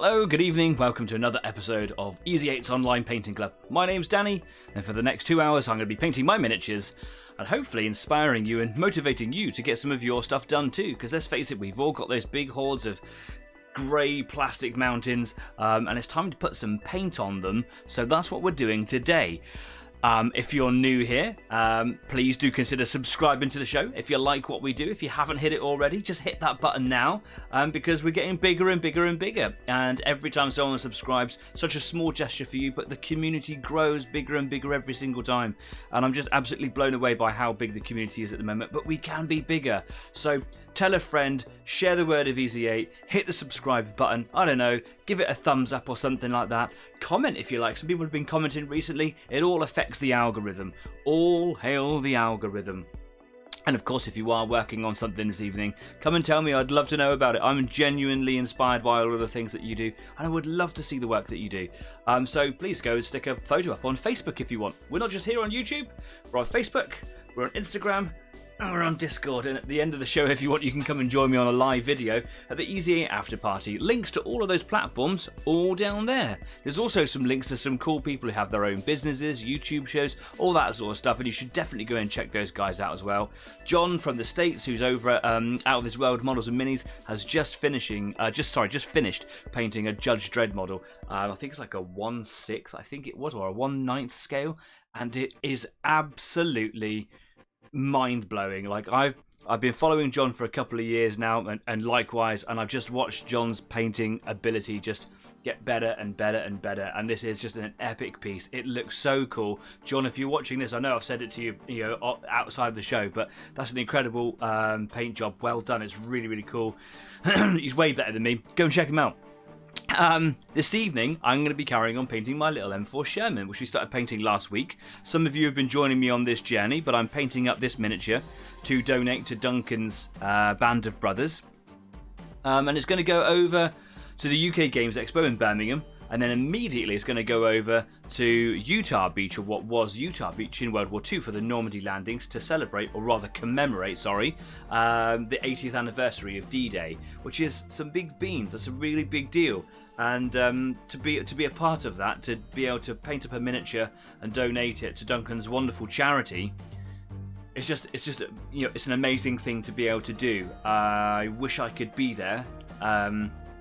Hello, good evening, welcome to another episode of Easy 8's Online Painting Club. My name's Danny, and for the next 2 hours I'm going to be painting my miniatures, and hopefully inspiring you and motivating you to get some of your stuff done too, because let's face it, we've all got those big hordes of grey plastic mountains, and it's time to put some paint on them, so that's what we're doing today. If you're new here, please do consider subscribing to the show. If you like what we do, if you haven't hit it already, just hit that button now, because we're getting bigger and bigger and bigger. And every time someone subscribes, such a small gesture for you, but the community grows bigger and bigger every single time. And I'm just absolutely blown away by how big the community is at the moment, but we can be bigger. So tell a friend, share the word of Easy 8, hit the subscribe button, I don't know, give it a thumbs up or something like that. Comment if you like. Some people have been commenting recently. It all affects the algorithm. All hail the algorithm. And of course, if you are working on something this evening, come and tell me. I'd love to know about it. I'm genuinely inspired by all of the things that you do, and I would love to see the work that you do. So please go and stick a photo up on Facebook if you want. We're not just here on YouTube. We're on Facebook. We're on Instagram. And we're on Discord, and at the end of the show, if you want, you can come and join me on a live video at the Easy 8 After Party. Links to all of those platforms, all down there. There's also some links to some cool people who have their own businesses, YouTube shows, all that sort of stuff, and you should definitely go and check those guys out as well. John from the States, who's over at Out of This World Models and Minis, has just finished painting a Judge Dredd model. I think it's like a 1/6, I think it was, or a 1/9 scale, and it is absolutely mind-blowing. Like I've been following John for a couple of years now, and likewise, and I've just watched John's painting ability just get better and better and better, and this is just an epic piece. It looks so cool. John, if you're watching this, I know I've said it to you, outside the show, but that's an incredible paint job. Well done. It's really, really cool. He's way better than me. Go and check him out. This evening, I'm going to be carrying on painting my little M4 Sherman, which we started painting last week. Some of you have been joining me on this journey, but I'm painting up this miniature to donate to Duncan's Band of Brothers. And it's going to go over to the UK Games Expo in Birmingham, and then immediately it's going to go over to Utah Beach, or what was Utah Beach in World War II, for the Normandy landings to celebrate, or rather commemorate, the 80th anniversary of D-Day, which is some big beans. That's a really big deal, and to be a part of that, to be able to paint up a miniature and donate it to Duncan's wonderful charity, it's just it's an amazing thing to be able to do. I wish I could be there.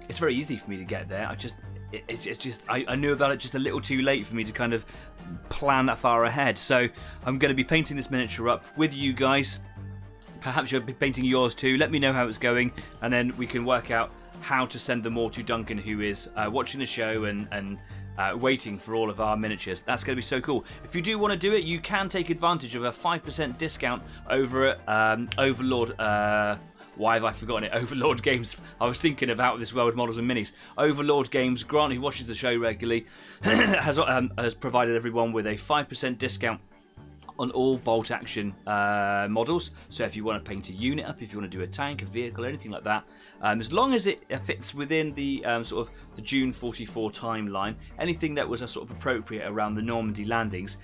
It's very easy for me to get there. I knew about it just a little too late for me to kind of plan that far ahead. So I'm going to be painting this miniature up with you guys. Perhaps you'll be painting yours too. Let me know how it's going, and then we can work out how to send them all to Duncan, who is watching the show and waiting for all of our miniatures. That's going to be so cool. If you do want to do it, you can take advantage of a 5% discount over at Overlord. Why have I forgotten it? Overlord Games. I was thinking of Out of This World Models and Minis. Overlord Games. Grant, who watches the show regularly, has provided everyone with a 5% discount on all bolt action models. So if you want to paint a unit up, if you want to do a tank, a vehicle, anything like that, as long as it fits within the sort of the June 44 timeline, anything that was sort of appropriate around the Normandy landings,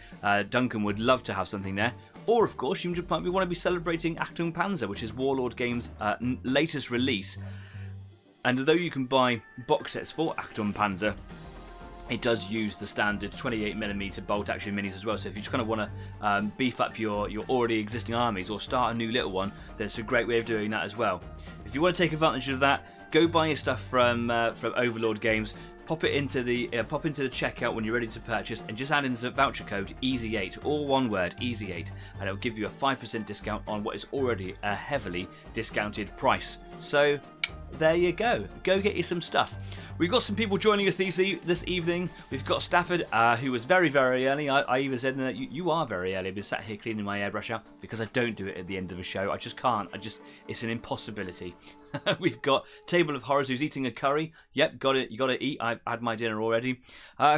Duncan would love to have something there. Or, of course, you might want to be celebrating Achtung Panzer, which is Warlord Games' latest release. And although you can buy box sets for Achtung Panzer, it does use the standard 28mm bolt-action minis as well. So if you just kind of want to beef up your already existing armies or start a new little one, then it's a great way of doing that as well. If you want to take advantage of that, go buy your stuff from Overlord Games. Pop into the checkout when you're ready to purchase, and just add in the voucher code EASY8, all one word, EASY8, and it'll give you a 5% discount on what is already a heavily discounted price. So there you go. Go get you some stuff. We've got some people joining us this evening. We've got Stafford, who was very, very early. I even said that you are very early. I've been sat here cleaning my airbrush out because I don't do it at the end of a show. I just can't. It's an impossibility. We've got Table of Horrors, who's eating a curry. Yep, got it. You got to eat. I've had my dinner already.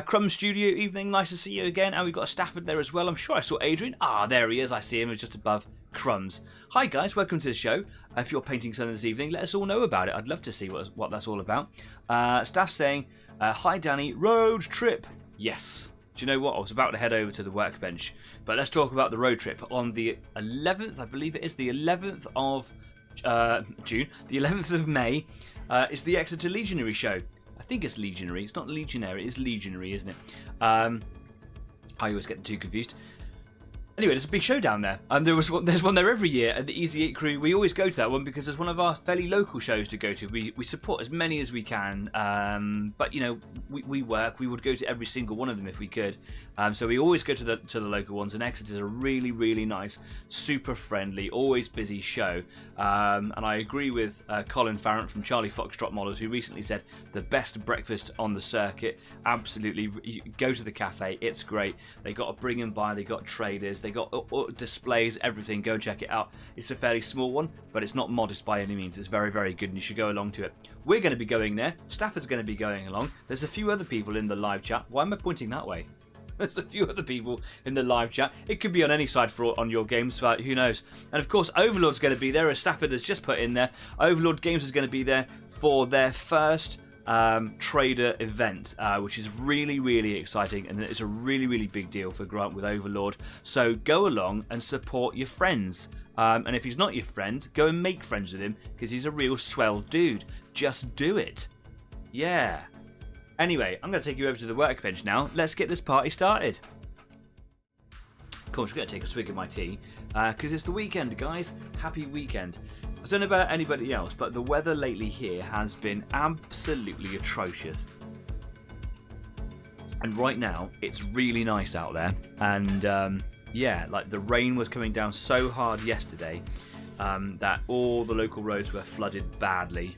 Crumb Studio, evening. Nice to see you again. And we've got a Stafford there as well. I'm sure I saw Adrian. There he is. I see him. He's just above Crumbs. Hi guys, welcome to the show. If you're painting something this evening, let us all know about it. I'd love to see what that's all about. Staff saying, hi Danny, road trip. Yes. Do you know what? I was about to head over to the workbench, but let's talk about the road trip. On the 11th, I believe it is the 11th of June, the 11th of May, is the Exeter Legionary show. I think it's legionary. It's not legionary, it's legionary, isn't it? I always get the two confused. Anyway, there's a big show down there. There's one there every year, and the Easy 8 crew, we always go to that one because it's one of our fairly local shows to go to. We support as many as we can, but you know, we work. We would go to every single one of them if we could. So we always go to the local ones, and Exeter's a really, really nice, super friendly, always busy show. And I agree with Colin Farrant from Charlie Foxtrot Models, who recently said the best breakfast on the circuit. Absolutely, you go to the cafe, it's great. They got a bring and buy, they got traders, they got displays, everything. Go check it out. It's a fairly small one, but it's not modest by any means. It's very, very good, and you should go along to it. We're going to be going there. Stafford's going to be going along. There's a few other people in the live chat. Why am I pointing that way? There's a few other people in the live chat. It could be on any side on your games, but who knows? And of course, Overlord's going to be there, as Stafford has just put in there. Overlord Games is going to be there for their first trader event, which is really, really exciting, and it's a really, really big deal for Grant with Overlord. So go along and support your friends. And if he's not your friend, go and make friends with him, because he's a real swell dude. Just do it. Yeah. Anyway, I'm going to take you over to the workbench now. Let's get this party started. Of course, I'm going to take a swig of my tea, because it's the weekend, guys. Happy weekend. I don't know about anybody else, but the weather lately here has been absolutely atrocious. And right now, it's really nice out there. And yeah, like the rain was coming down so hard yesterday that all the local roads were flooded badly.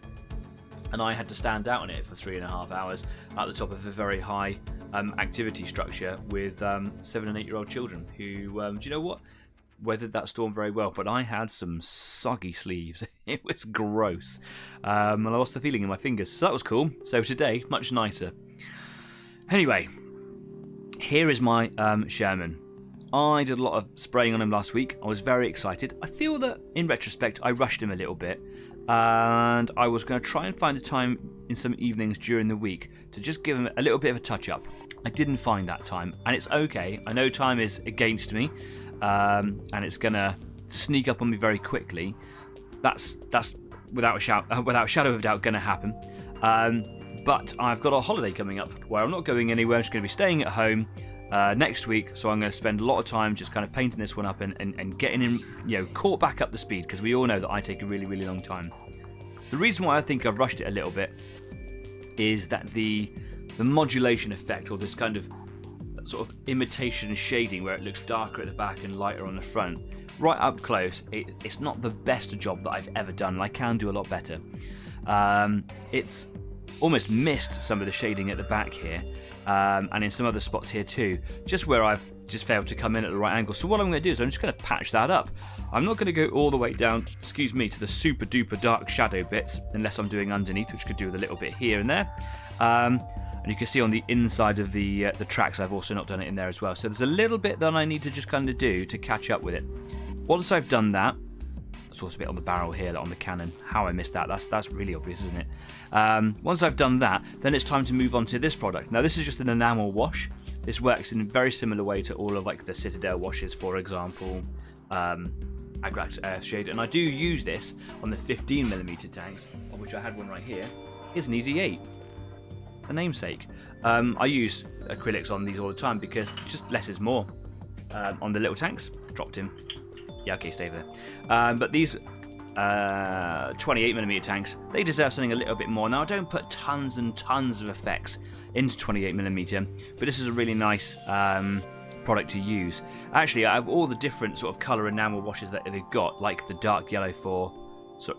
And I had to stand out on it for 3.5 hours at the top of a very high activity structure with 7 and 8 year old children who, do you know what? Weathered that storm very well, but I had some soggy sleeves. It was gross. And I lost the feeling in my fingers, so that was cool. So today, much nicer. Anyway, here is my Sherman. I did a lot of spraying on him last week. I was very excited. I feel that, in retrospect, I rushed him a little bit. And I was going to try and find a time in some evenings during the week to just give him a little bit of a touch-up. I didn't find that time, and it's okay. I know time is against me. And it's gonna sneak up on me very quickly. That's without a shadow of a doubt gonna happen. But I've got a holiday coming up where I'm not going anywhere. I'm just gonna be staying at home next week. So I'm gonna spend a lot of time just kind of painting this one up and getting him, you know, caught back up to speed, because we all know that I take a really, really long time. The reason why I think I've rushed it a little bit is that the modulation effect, or this kind of sort of imitation shading where it looks darker at the back and lighter on the front, right up close, it's not the best job that I've ever done, and I can do a lot better. It's almost missed some of the shading at the back here, and in some other spots here too, just where I've just failed to come in at the right angle. So what I'm going to do is I'm just going to patch that up. I'm not going to go all the way down, excuse me, to the super duper dark shadow bits, unless I'm doing underneath, which could do with a little bit here and there. And you can see on the inside of the tracks, I've also not done it in there as well. So there's a little bit that I need to just kind of do to catch up with it. Once I've done that, there's also a bit on the barrel here, on the cannon. How I missed that, that's really obvious, isn't it? Once I've done that, then it's time to move on to this product. Now this is just an enamel wash. This works in a very similar way to all of like the Citadel washes, for example, Agrax Earthshade. And I do use this on the 15mm tanks, of which I had one right here. Here's an Easy 8. A namesake. I use acrylics on these all the time because just less is more. On the little tanks, dropped him. Yeah, okay, stay there. But these 28mm tanks, they deserve something a little bit more. Now, I don't put tons and tons of effects into 28mm, but this is a really nice product to use. Actually, I have all the different sort of colour enamel washes that they've got, like the dark yellow for,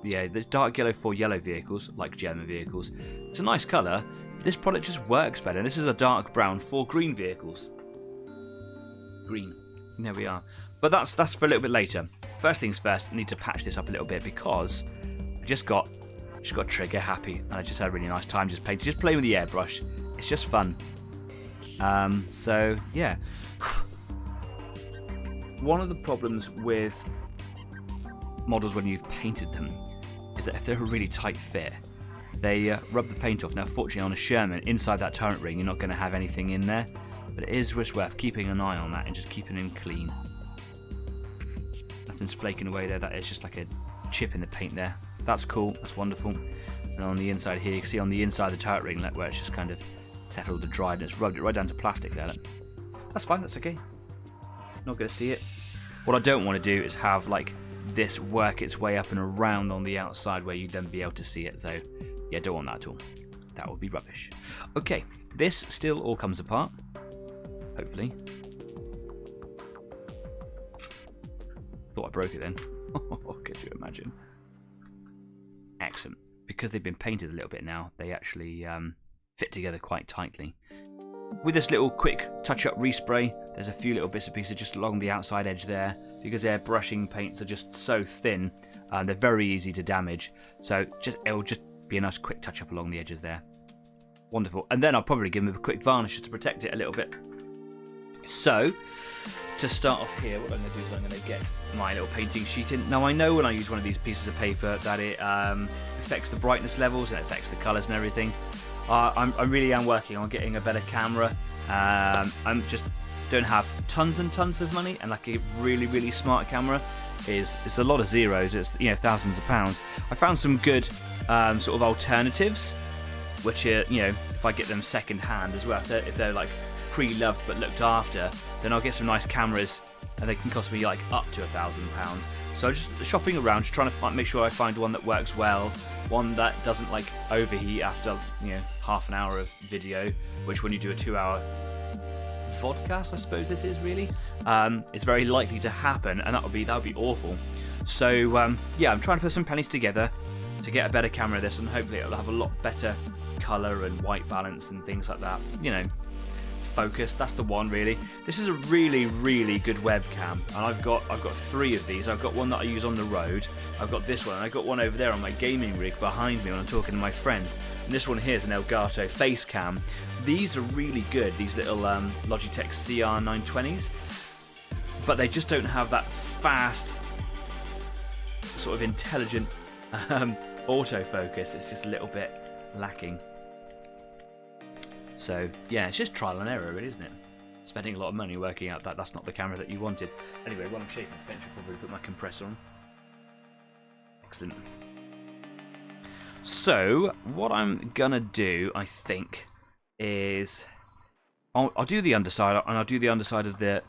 the dark yellow for yellow vehicles, like German vehicles. It's a nice colour. This product just works better. This is a dark brown for green vehicles. Green. There we are. But that's for a little bit later. First things first, I need to patch this up a little bit because I just got trigger happy, and I just had a really nice time just playing with the airbrush. It's just fun. So yeah. One of the problems with models when you've painted them is that if they're a really tight fit, they rub the paint off. Now, fortunately, on a Sherman, inside that turret ring, you're not going to have anything in there, but it is worth keeping an eye on that and just keeping them clean. Nothing's flaking away there. That is just like a chip in the paint there. That's cool. That's wonderful. And on the inside here, you can see on the inside of the turret ring where it's just kind of settled and dried, and it's rubbed it right down to plastic there. Look. That's fine, that's okay. Not going to see it. What I don't want to do is have like this work its way up and around on the outside where you'd then be able to see it. So yeah, don't want that at all. That would be rubbish. Okay, this still all comes apart. Hopefully. Thought I broke it then. Could you imagine? Excellent. Because they've been painted a little bit now, they actually fit together quite tightly. With this little quick touch-up respray, there's a few little bits and pieces just along the outside edge there, because their brushing paints are just so thin, they're very easy to damage. So it'll just be a nice quick touch-up along the edges there. Wonderful. And then I'll probably give them a quick varnish just to protect it a little bit. So, to start off here, what I'm going to do is I'm going to get my little painting sheet in. Now I know when I use one of these pieces of paper that it affects the brightness levels and it affects the colours and everything. I really am working on getting a better camera. I'm just don't have tons and tons of money, and like a really smart camera is a lot of zeros. It's thousands of pounds. I found some good sort of alternatives, which are if I get them second hand as well, if they're like pre-loved but looked after, then I'll get some nice cameras, and they can cost me like up to £1,000. So just shopping around, just trying to make sure I find one that works well, one that doesn't like overheat after half an hour of video, which when you do a 2-hour vodcast, I suppose this is really, it's very likely to happen, and that would be awful. So yeah, I'm trying to put some pennies together to get a better camera of this, and hopefully it'll have a lot better colour and white balance and things like that. Focus, that's the one really. This is a really good webcam, and I've got 3 of these. I've got one that I use on the road, I've got this one, and I've got one over there on my gaming rig behind me when I'm talking to my friends, and this one here is an Elgato face cam. These are really good, these little Logitech CR920s, but they just don't have that fast sort of intelligent autofocus. It's just a little bit lacking. So yeah, it's just trial and error, really, isn't it? Spending a lot of money working out that that's not the camera that you wanted. Anyway, while I'm shaping the bench, I'll probably put my compressor on. Excellent. So what I'm gonna do, I think, is I'll do the underside, and I'll do the underside of the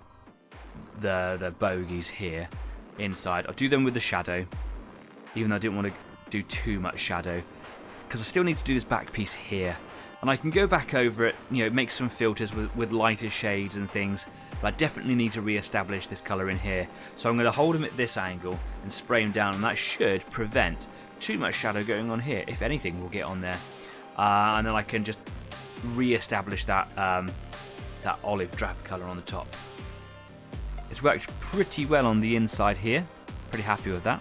bogies here inside. I'll do them with the shadow, even though I didn't want to do too much shadow, because I still need to do this back piece here. And I can go back over it, make some filters with lighter shades and things, but I definitely need to re-establish this colour in here. So I'm going to hold them at this angle and spray them down, and that should prevent too much shadow going on here. If anything, will get on there. And then I can just re-establish that, that olive drab colour on the top. It's worked pretty well on the inside here. Pretty happy with that.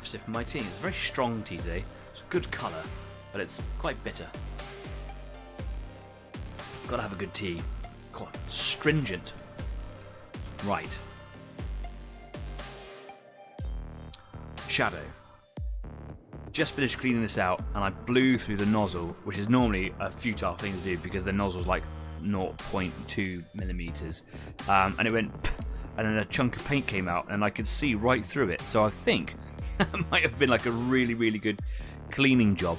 Sipping my tea. It's a very strong tea today. It's a good colour, but it's quite bitter. Gotta have a good tea. Quite stringent. Right. Shadow. Just finished cleaning this out, and I blew through the nozzle, which is normally a futile thing to do because the nozzle's like 0.2 millimeters, and it went, and then a chunk of paint came out, and I could see right through it. So I think it might have been like a really good cleaning job.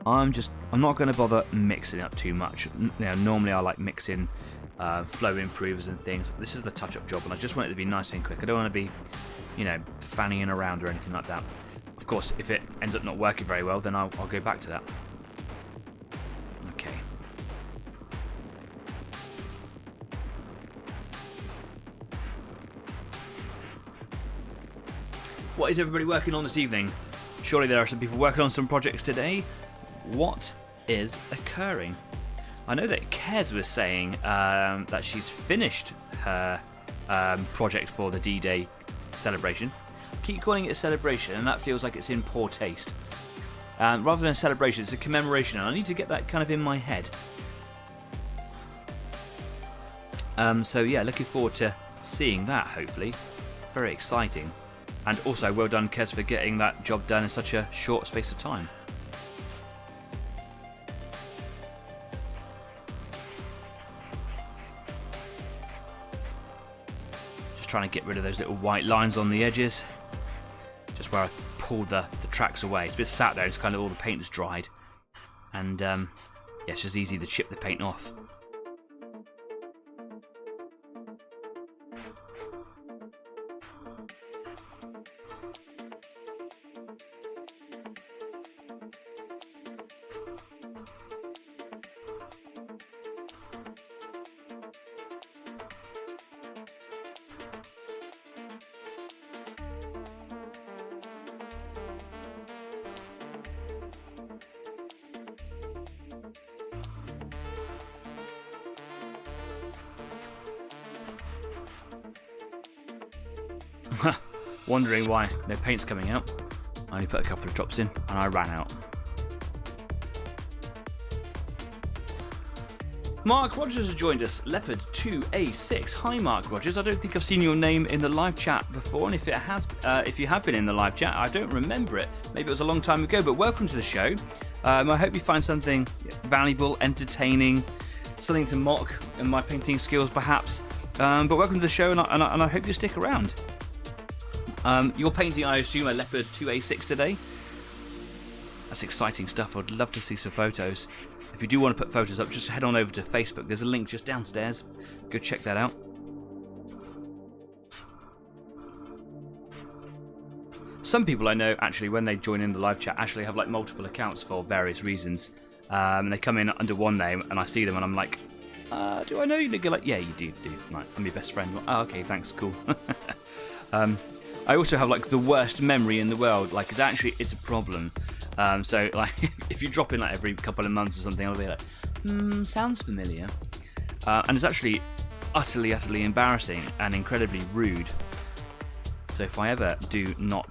I'm not going to bother mixing up too much. Normally I like mixing flow improvers and things. This is the touch-up job, and I just want it to be nice and quick. I don't want to be, fannying around or anything like that. Of course, if it ends up not working very well, then I'll go back to that. Okay. What is everybody working on this evening? Surely there are some people working on some projects today. What is occurring? I know that Kez was saying that she's finished her project for the D-Day celebration. I keep calling it a celebration, and that feels like it's in poor taste. Rather than a celebration, it's a commemoration, and I need to get that kind of in my head. So yeah, looking forward to seeing that, hopefully. Very exciting. And also, well done, Kez, for getting that job done in such a short space of time. Just trying to get rid of those little white lines on the edges. Just where I pulled the tracks away. It's a bit sat there, it's kind of all the paint is dried. And yeah, it's just easy to chip the paint off. Wondering why no paint's coming out. I only put a couple of drops in and I ran out. Mark Rogers has joined us. Leopard 2A6. Hi Mark Rogers. I don't think I've seen your name in the live chat before, and if you have been in the live chat, I don't remember it. Maybe it was a long time ago, but welcome to the show. I hope you find something valuable, entertaining, something to mock in my painting skills perhaps. But welcome to the show, and I hope you stick around. You're painting, I assume, a Leopard 2A6 today. That's exciting stuff. I'd love to see some photos. If you do want to put photos up, just head on over to Facebook. There's a link just downstairs. Go check that out. Some people I know, actually, when they join in the live chat, actually have like multiple accounts for various reasons. And they come in under one name, and I see them, and I'm like, do I know you? And they go like, yeah, you do. Like, I'm your best friend. Oh, okay, thanks, cool. I also have like the worst memory in the world. Like, it's a problem. So like, if you drop in like every couple of months or something, I'll be like, sounds familiar. And it's actually utterly embarrassing and incredibly rude. So if I ever do not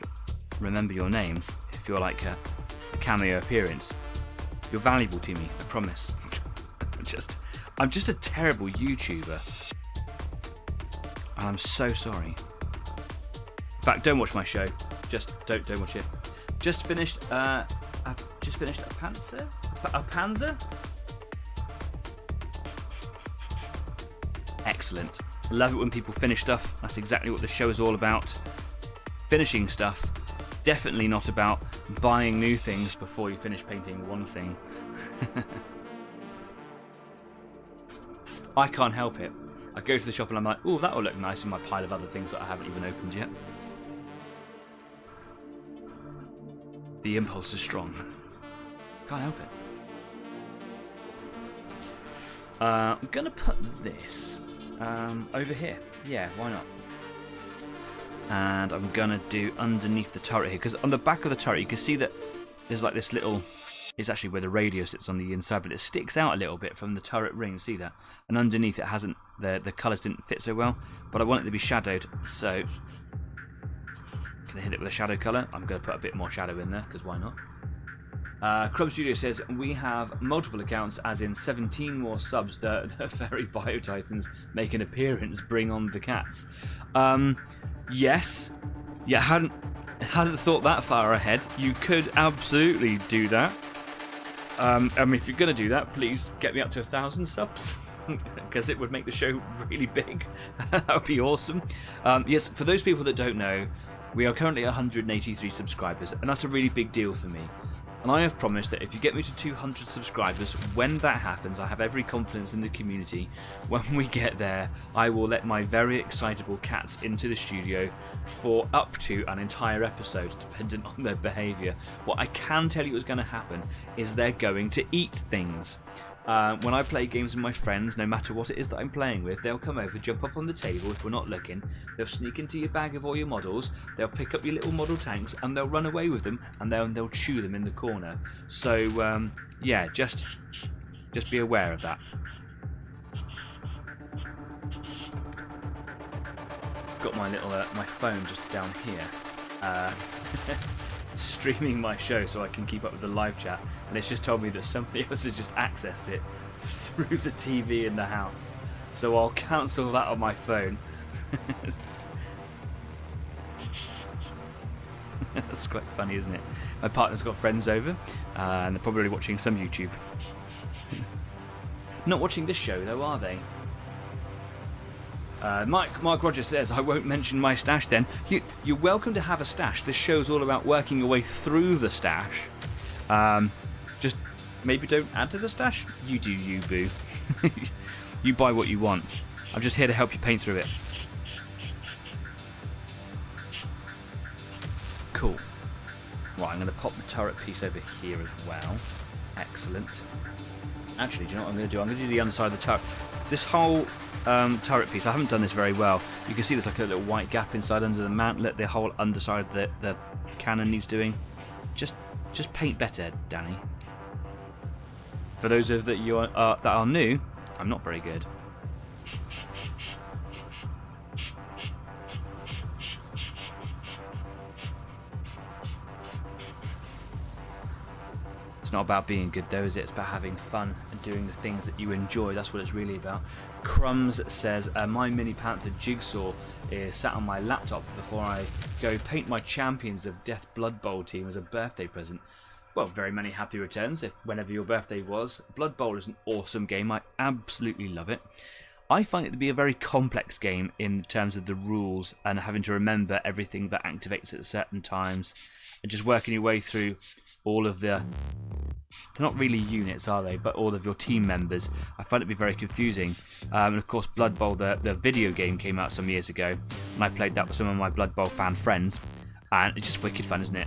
remember your name, if you're like a cameo appearance, you're valuable to me, I promise. I'm just a terrible YouTuber. And I'm so sorry. In fact, don't watch my show. Just don't watch it. Just finished a Panzer? A Panzer? Excellent. Love it when people finish stuff. That's exactly what the show is all about. Finishing stuff. Definitely not about buying new things before you finish painting one thing. I can't help it. I go to the shop and I'm like, oh, that will look nice in my pile of other things that I haven't even opened yet. The impulse is strong. Can't help it. I'm going to put this over here. Yeah, why not? And I'm going to do underneath the turret here, because on the back of the turret you can see that there's like this little... It's actually where the radio sits on the inside, but it sticks out a little bit from the turret ring. See that? And underneath it hasn't... The colours didn't fit so well, but I want it to be shadowed, so... Can I hit it with a shadow colour? I'm going to put a bit more shadow in there, because why not? Crumb Studio says, we have multiple accounts, as in 17 more subs. The fairy bio titans make an appearance. Bring on the cats. Yes. Yeah, hadn't thought that far ahead. You could absolutely do that. I mean, if you're going to do that, please get me up to 1,000 subs. Because it would make the show really big. That would be awesome. Yes, for those people that don't know, we are currently 183 subscribers, and that's a really big deal for me. And I have promised that if you get me to 200 subscribers, when that happens, I have every confidence in the community. When we get there, I will let my very excitable cats into the studio for up to an entire episode, dependent on their behaviour. What I can tell you is going to happen is they're going to eat things. When I play games with my friends, no matter what it is that I'm playing with, they'll come over, jump up on the table if we're not looking, they'll sneak into your bag of all your models, they'll pick up your little model tanks, and they'll run away with them, and they'll chew them in the corner. So, yeah, just be aware of that. I've got my little my phone just down here. Streaming my show so I can keep up with the live chat, and it's just told me that somebody else has just accessed it through the TV in the house, so I'll cancel that on my phone. That's quite funny, isn't it? My partner's got friends over, and they're probably watching some YouTube. Not watching this show though, are they? Mark Rogers says, I won't mention my stash then. You're welcome to have a stash. This show's all about working your way through the stash. Just maybe don't add to the stash. You do you, boo. You buy what you want. I'm just here to help you paint through it. Cool. Right, I'm going to pop the turret piece over here as well. Excellent. Actually, do you know what I'm going to do? I'm going to do the underside of the turret. This whole turret piece, I haven't done this very well. You can see there's like a little white gap inside under the mantlet. The whole underside of the cannon needs doing. Just paint better, Danny. For those of that are new, I'm not very good. It's not about being good though, is it? It's about having fun and doing the things that you enjoy. That's what it's really about. Crumbs says, my Mini Panther jigsaw is sat on my laptop before I go paint my Champions of Death Blood Bowl team as a birthday present. Well, very many happy returns whenever your birthday was. Blood Bowl is an awesome game. I absolutely love it. I find it to be a very complex game in terms of the rules and having to remember everything that activates at certain times and just working your way through all of the... They're not really units, are they? But all of your team members. I find it to be very confusing. And of course, Blood Bowl, the video game, came out some years ago, and I played that with some of my Blood Bowl fan friends, and it's just wicked fun, isn't it?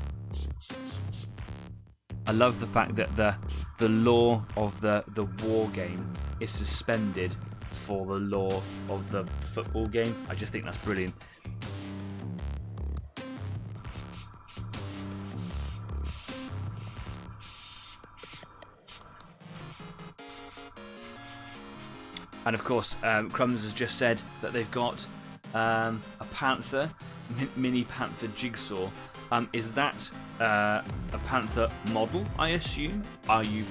I love the fact that the lore of the war game is suspended for the lore of the football game. I just think that's brilliant. And of course, Crumbs has just said that they've got a Panther, Mini Panther jigsaw. Is that a Panther model, I assume? Are you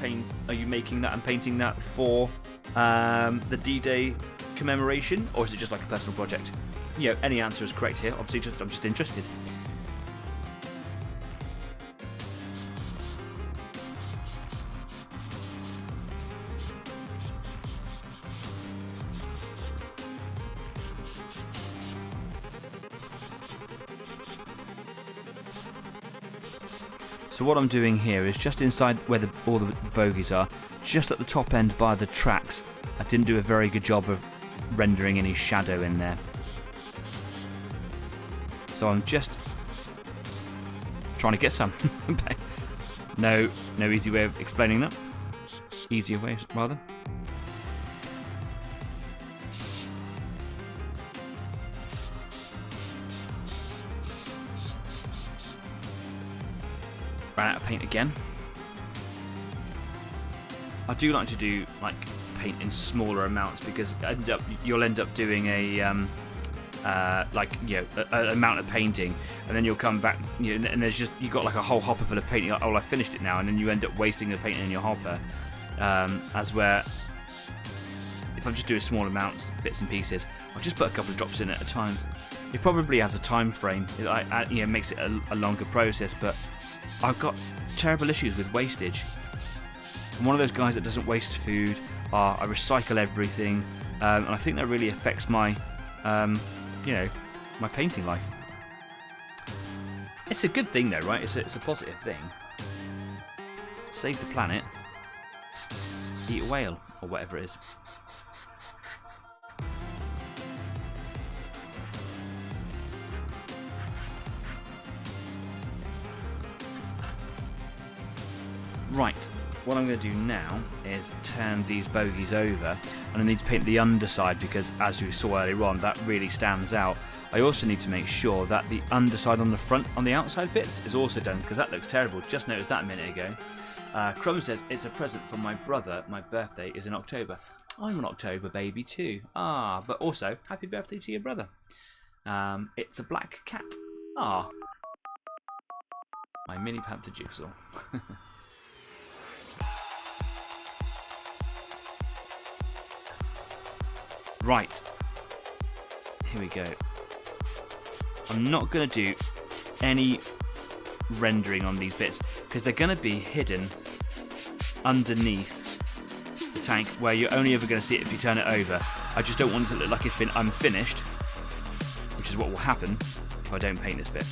making that and painting that for the D-Day commemoration, or is it just like a personal project? You know, any answer is correct here. Obviously, I'm just interested. So what I'm doing here is just inside where all the bogies are, just at the top end by the tracks. I didn't do a very good job of rendering any shadow in there. So I'm just trying to get some. No easy way of explaining that. Easier way, rather. Ran out of paint again. I do like to do like paint in smaller amounts because you'll end up doing a an amount of painting, and then you'll come back, and there's just you've got like a whole hopper full of paint. You're like, oh, I finished it now, and then you end up wasting the paint in your hopper. As where if I'm just doing small amounts, bits and pieces, I'll just put a couple of drops in at a time. It probably has a time frame. It makes it a longer process, but I've got terrible issues with wastage. I'm one of those guys that doesn't waste food. I recycle everything, and I think that really affects my, my painting life. It's a good thing, though, right? It's a positive thing. Save the planet. Eat a whale, or whatever it is. Right, what I'm going to do now is turn these bogies over, and I need to paint the underside because, as we saw earlier on, that really stands out. I also need to make sure that the underside on the front, on the outside bits, is also done because that looks terrible. Just noticed that a minute ago. Crumb says, it's a present from my brother. My birthday is in October. I'm an October baby too. But also, happy birthday to your brother. It's a black cat. My Mini Panther jigsaw. Right, here we go. I'm not going to do any rendering on these bits because they're going to be hidden underneath the tank where you're only ever going to see it if you turn it over. I just don't want it to look like it's been unfinished, which is what will happen if I don't paint this bit.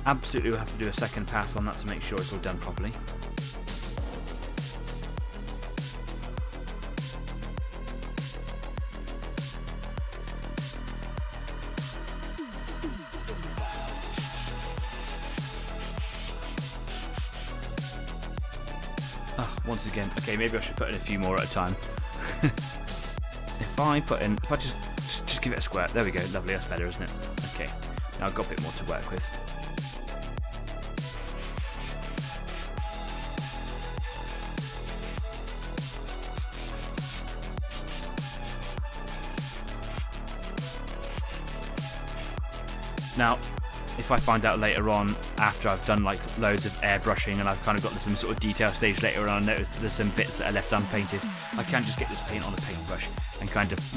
Absolutely will have to do a second pass on that to make sure it's all done properly. Once again, okay, maybe I should put in a few more at a time. If I just give it a square, there we go, lovely, that's better, isn't it? Okay, now I've got a bit more to work with. Now, if I find out later on, after I've done like loads of airbrushing and I've kind of got to some sort of detail stage later on, I notice that there's some bits that are left unpainted, I can just get this paint on a paintbrush and kind of,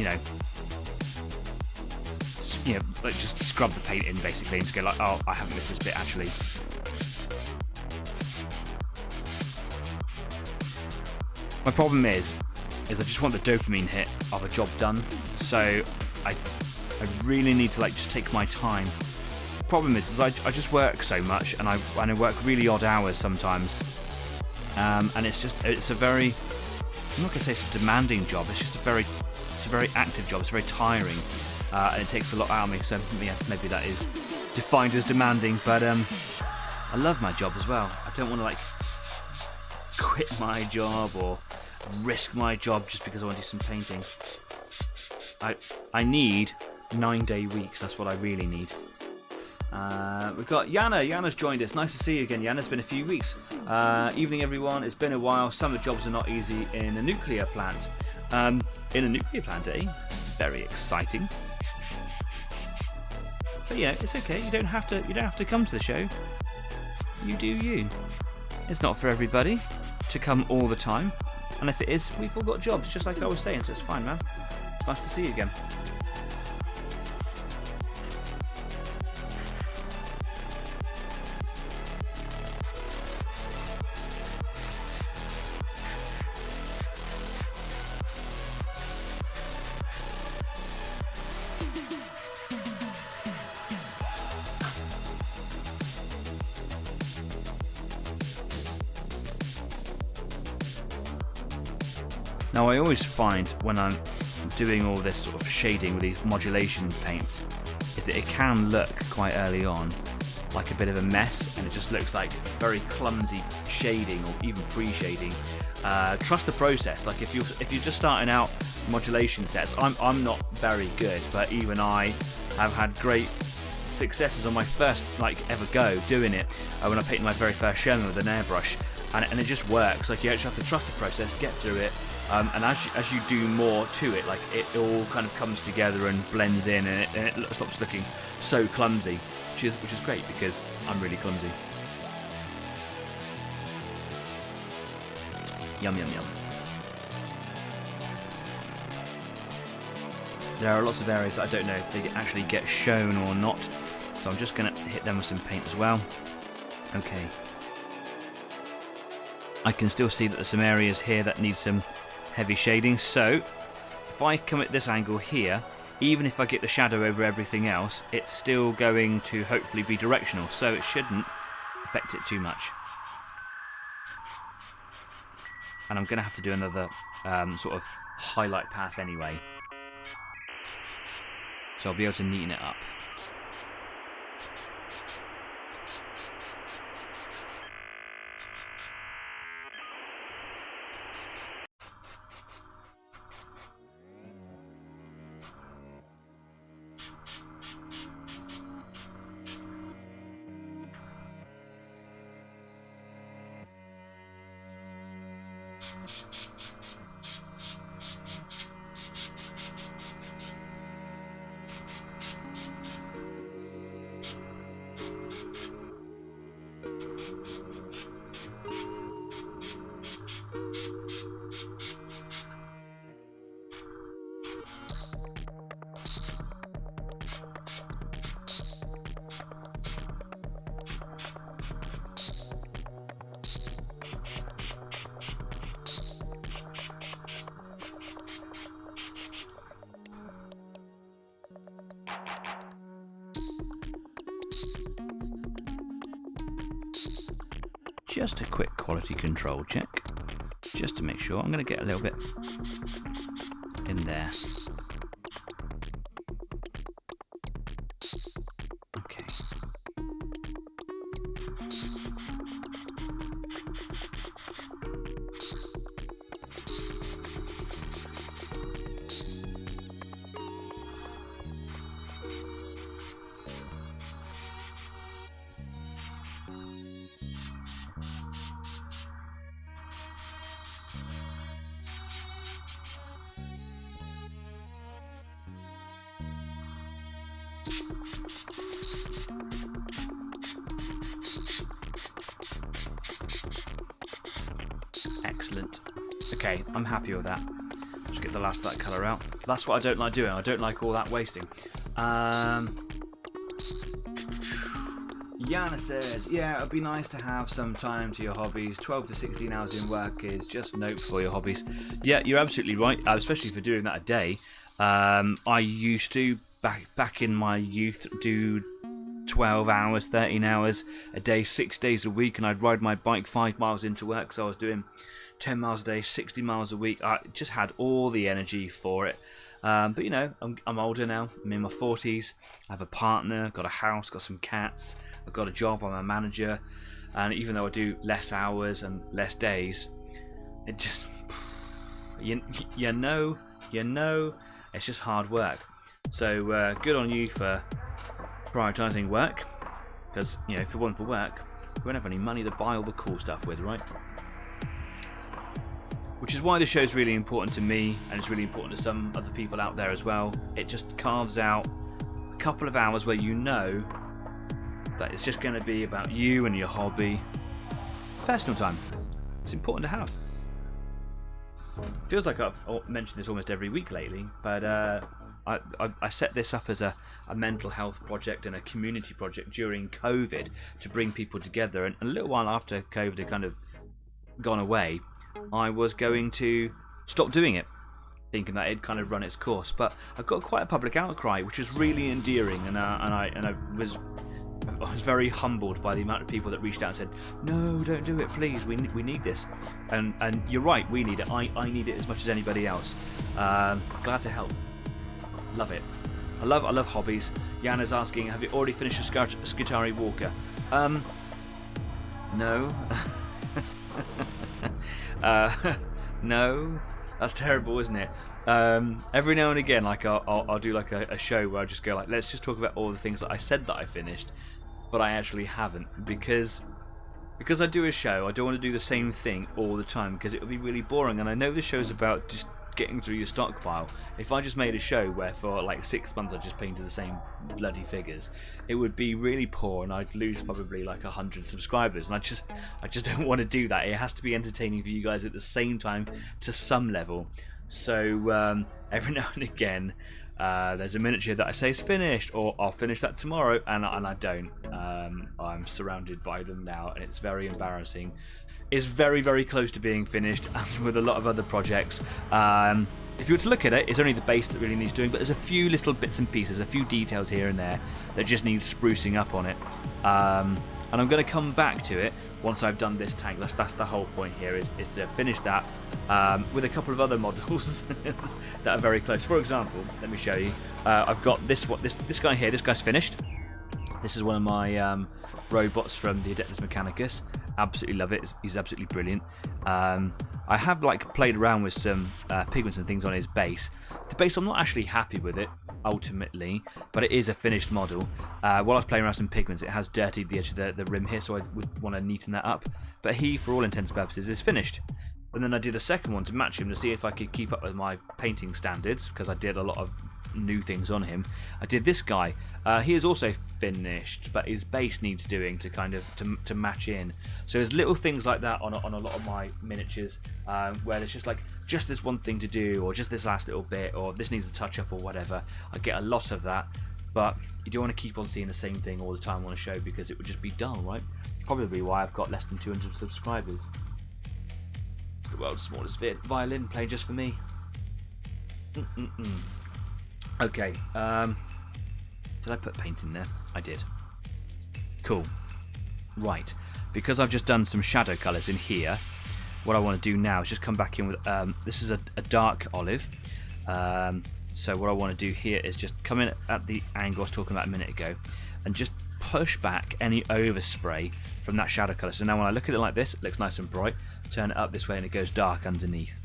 like just scrub the paint in basically and just go like, oh, I haven't missed this bit actually. My problem is I just want the dopamine hit of a job done, so I really need to like just take my time. Problem is I just work so much and I work really odd hours sometimes, and it's a very, I'm not gonna say it's a demanding job, it's just a very active job, it's very tiring, and it takes a lot out of me, so yeah, maybe that is defined as demanding, but I love my job as well. I don't want to like quit my job or risk my job just because I want to do some painting. I need 9-day weeks, that's what I really need. We've got Yana. Yana's joined us. Nice to see you again, Yana. It's been a few weeks. Evening, everyone. It's been a while. Some of the jobs are not easy in a nuclear plant. In a nuclear plant, eh? Very exciting. But yeah, it's okay. You don't have to come to the show. You do you. It's not for everybody to come all the time. And if it is, we've all got jobs, just like I was saying. So it's fine, man. It's nice to see you again. Now I always find when I'm doing all this sort of shading with these modulation paints is that it can look quite early on like a bit of a mess, and it just looks like very clumsy shading or even pre-shading. Trust the process. Like if you're just starting out modulation sets, I'm not very good, but even I have had great successes on my first ever go doing it when I painted my very first Sherman with an airbrush, and it just works. Like you actually have to trust the process, get through it. And as you do more to it, like it all kind of comes together and blends in, and it stops looking so clumsy, which is great because I'm really clumsy. Yum yum yum. There are lots of areas that I don't know if they actually get shown or not, so I'm just going to hit them with some paint as well. Okay. I can still see that there's some areas here that need some heavy shading, so if I come at this angle here, even if I get the shadow over everything else, it's still going to hopefully be directional, so it shouldn't affect it too much. And I'm going to have to do another sort of highlight pass anyway, so I'll be able to neaten it up. just a quick quality control check, just to make sure. I'm going to get a little bit in there. Okay. Excellent. Okay, I'm happy with that. Just get the last of that colour out. That's what I don't like doing. I don't like all that wasting. Yana says, yeah, it'd be nice to have some time to your hobbies. 12 to 16 hours in work is just nope for your hobbies. Yeah, you're absolutely right, especially for doing that a day. I used to, back in my youth, do 12 hours, 13 hours a day, 6 days a week, and I'd ride my bike 5 miles into work, so I was doing 10 miles a day, 60 miles a week. I just had all the energy for it. But you know, I'm older now. I'm in my 40s. I have a partner, got a house, got some cats. I've got a job. I'm a manager, and even though I do less hours and less days, it just you know, it's just hard work. So good on you for prioritising work, because you know, if it wasn't for work, we wouldn't have any money to buy all the cool stuff with, right? Which is why the show's really important to me, and it's really important to some other people out there as well. It just carves out a couple of hours where you know that it's just going to be about you and your hobby. Personal time. It's important to have. Feels like I've mentioned this almost every week lately, but I set this up as a mental health project and a community project during COVID to bring people together, and a little while after COVID had kind of gone away, I was going to stop doing it, thinking that it'd kind of run its course. But I got quite a public outcry, which was really endearing, and I was very humbled by the amount of people that reached out and said, "No, don't do it, please. We need this." And you're right, we need it. I need it as much as anybody else. Glad to help. Love it. I love hobbies. Yana's asking, have you already finished a Skitari Walker? No. No, that's terrible, isn't it? Every now and again, like I'll do like a show where I just go like, let's just talk about all the things that I said that I finished, but I actually haven't, because I do a show. I don't want to do the same thing all the time, because it would be really boring, and I know the show's about just getting through your stockpile. If I just made a show where for like 6 months I just painted the same bloody figures, it would be really poor, and I'd lose probably like 100 subscribers, and I just don't want to do that. It has to be entertaining for you guys at the same time to some level. So every now and again there's a miniature that I say is finished, or I'll finish that tomorrow, and I don't. I'm surrounded by them now, and it's very embarrassing. Is very, very close to being finished, as with a lot of other projects. If you were to look at it, it's only the base that really needs doing, but there's a few little bits and pieces, a few details here and there that just need sprucing up on it. And I'm going to come back to it once I've done this tank. That's the whole point here, is to finish that with a couple of other models that are very close. For example, let me show you. I've got this guy here. This guy's finished. This is one of my robots from the Adeptus Mechanicus. Absolutely love it. He's absolutely brilliant. I have like played around with some pigments and things on his base. The base, I'm not actually happy with it ultimately, but it is a finished model. While I was playing around with some pigments, it has dirtied the edge of the rim here, so I would want to neaten that up. But he, for all intents and purposes, is finished. And then I did a second one to match him to see if I could keep up with my painting standards, because I did a lot of new things on him. I did this guy. He is also finished, but his base needs doing to kind of to match in. So there's little things like that on a lot of my miniatures, where there's just this one thing to do, or just this last little bit, or this needs a touch up or whatever. I get a lot of that, but you don't want to keep on seeing the same thing all the time on a show, because it would just be dull, right? Probably why I've got less than 200 subscribers. It's the world's smallest violin playing just for me. Okay, did I put paint in there? I did. Cool. Right, because I've just done some shadow colours in here, what I want to do now is just come back in with, this is a dark olive. So what I want to do here is just come in at the angle I was talking about a minute ago and just push back any overspray from that shadow colour. So now when I look at it like this, it looks nice and bright. Turn it up this way and it goes dark underneath.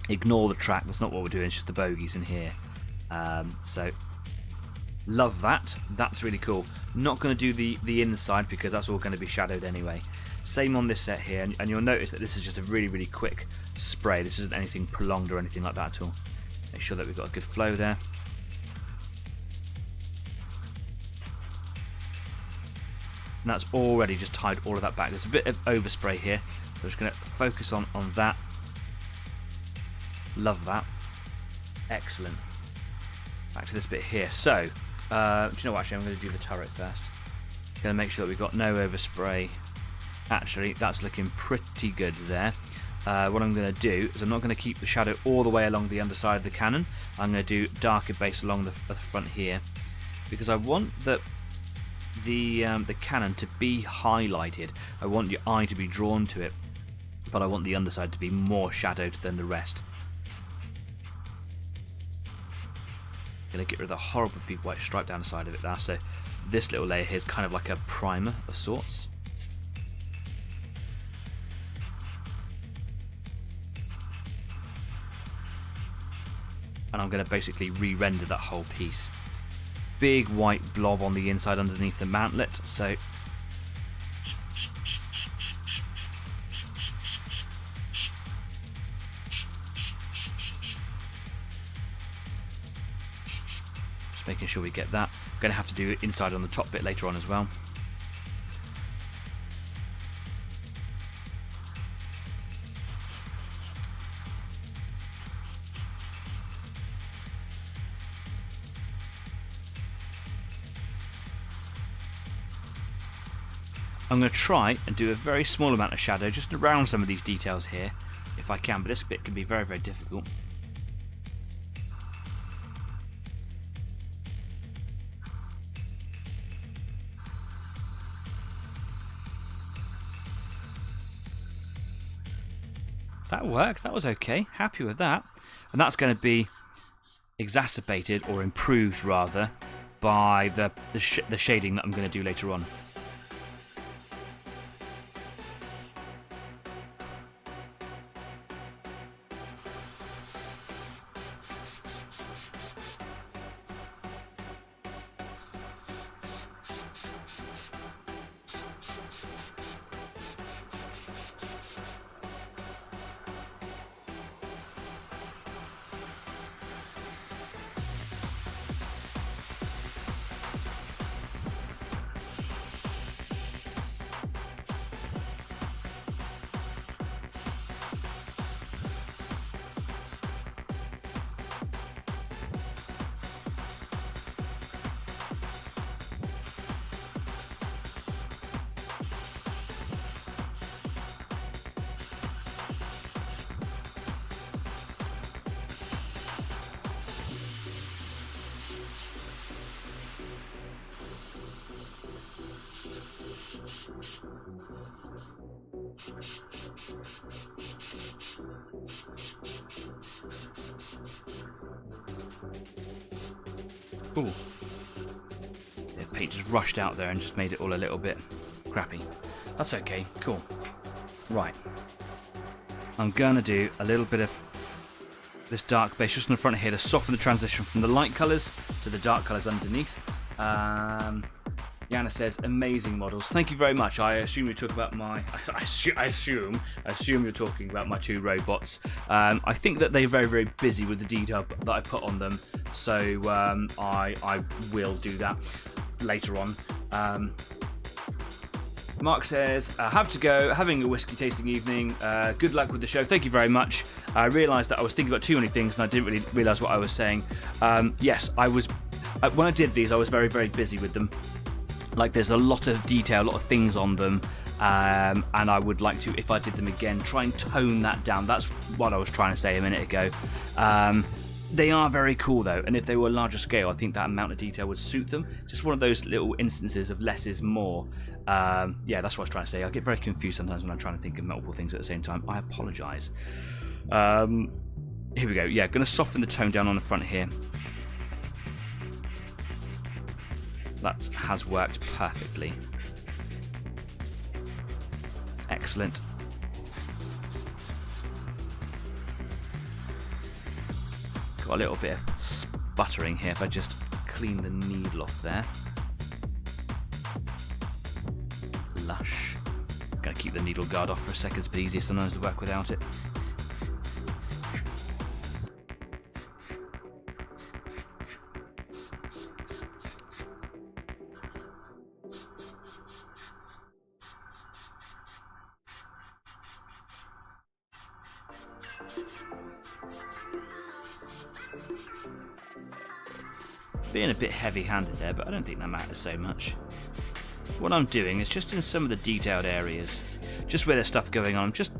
Ignore the track, that's not what we're doing, it's just the bogies in here. So love that, that's really cool. Not going to do the inside because that's all going to be shadowed anyway. Same on this set here, and you'll notice that this is just a really quick spray. This isn't anything prolonged or anything like that at all. Make sure that we've got a good flow there. And that's already just tied all of that back. There's a bit of overspray here, so I'm just going to focus on that. Love that. Excellent. Back to this bit here. So, do you know what, actually I'm going to do the turret first. Going to make sure that we've got no overspray. Actually, that's looking pretty good there. What I'm going to do is I'm not going to keep the shadow all the way along the underside of the cannon. I'm going to do darker base along the front here, because I want the cannon to be highlighted. I want your eye to be drawn to it, but I want the underside to be more shadowed than the rest. Going to get rid of the horrible big white stripe down the side of it now. So this little layer here is kind of like a primer of sorts. And I'm going to basically re-render that whole piece. Big white blob on the inside underneath the mantlet, so just making sure we get that. I'm going to have to do it inside on the top bit later on as well. I'm going to try and do a very small amount of shadow just around some of these details here, if I can, but this bit can be very difficult. That worked, that was okay, happy with that. And that's going to be exacerbated, or improved rather, by the shading that I'm going to do later on. Ooh. The paint just rushed out there and just made it all a little bit crappy. That's okay, cool. Right. I'm going to do a little bit of this dark base just in the front here to soften the transition from the light colours to the dark colours underneath. Yana says, amazing models. Thank you very much. I assume you're talking about my... I assume you're talking about my two robots. I think that they're very busy with the detail that I put on them, so I will do that later on. Mark says, I have to go, having a whiskey tasting evening. Good luck with the show. Thank you very much. I realised that I was thinking about too many things and I didn't really realise what I was saying. Yes, I was... when I did these, I was very busy with them. Like, there's a lot of detail, a lot of things on them, and I would like to, if I did them again, try and tone that down. That's what I was trying to say a minute ago. They are very cool though, and if they were larger scale, I think that amount of detail would suit them. Just one of those little instances of less is more. Yeah, that's what I was trying to say. I get very confused sometimes when I'm trying to think of multiple things at the same time. I apologise. Here we go. Yeah, going to soften the tone down on the front here. That has worked perfectly. Excellent. Got a little bit of sputtering here if I just clean the needle off there. Lush. Gonna keep the needle guard off for a second, it's a bit easier sometimes to work without it. Being a bit heavy-handed there, but I don't think that matters so much. What I'm doing is just in some of the detailed areas, just where there's stuff going on, I'm just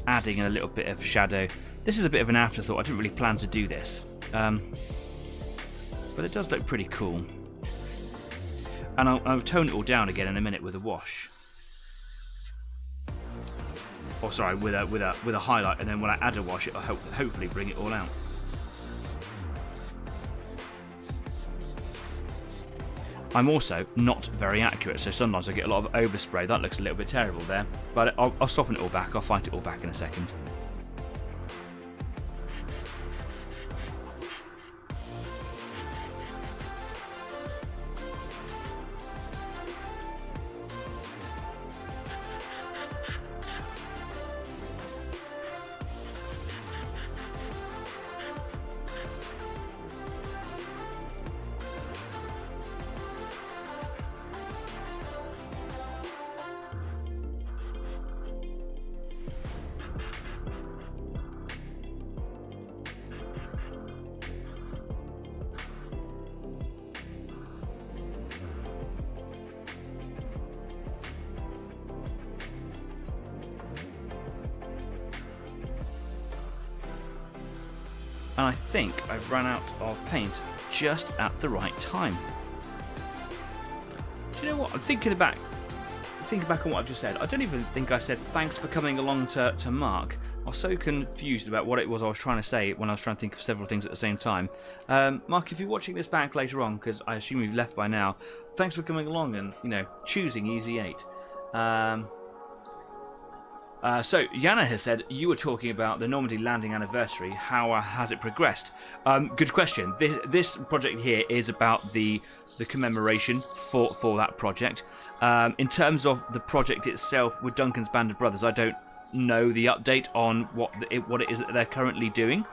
adding in a little bit of shadow. This is a bit of an afterthought, I didn't really plan to do this. But it does look pretty cool. And I'll tone it all down again in a minute with a wash. Or sorry, with a highlight, and then when I add a wash, it'll hopefully bring it all out. I'm also not very accurate, so sometimes I get a lot of overspray. That looks a little bit terrible there, but I'll soften it all back. I'll fight it all back in a second. And I think I've run out of paint just at the right time. Do you know what? I'm thinking back on what I've just said. I don't even think I said thanks for coming along to Mark. I was so confused about what it was I was trying to say when I was trying to think of several things at the same time. Mark, if you're watching this back later on, because I assume you've left by now, thanks for coming along and, you know, choosing Easy 8. So, Yana has said, you were talking about the Normandy landing anniversary. How has it progressed? Good question. This project here is about the commemoration for that project. In terms of the project itself with Duncan's Band of Brothers, I don't know the update on what it is that they're currently doing.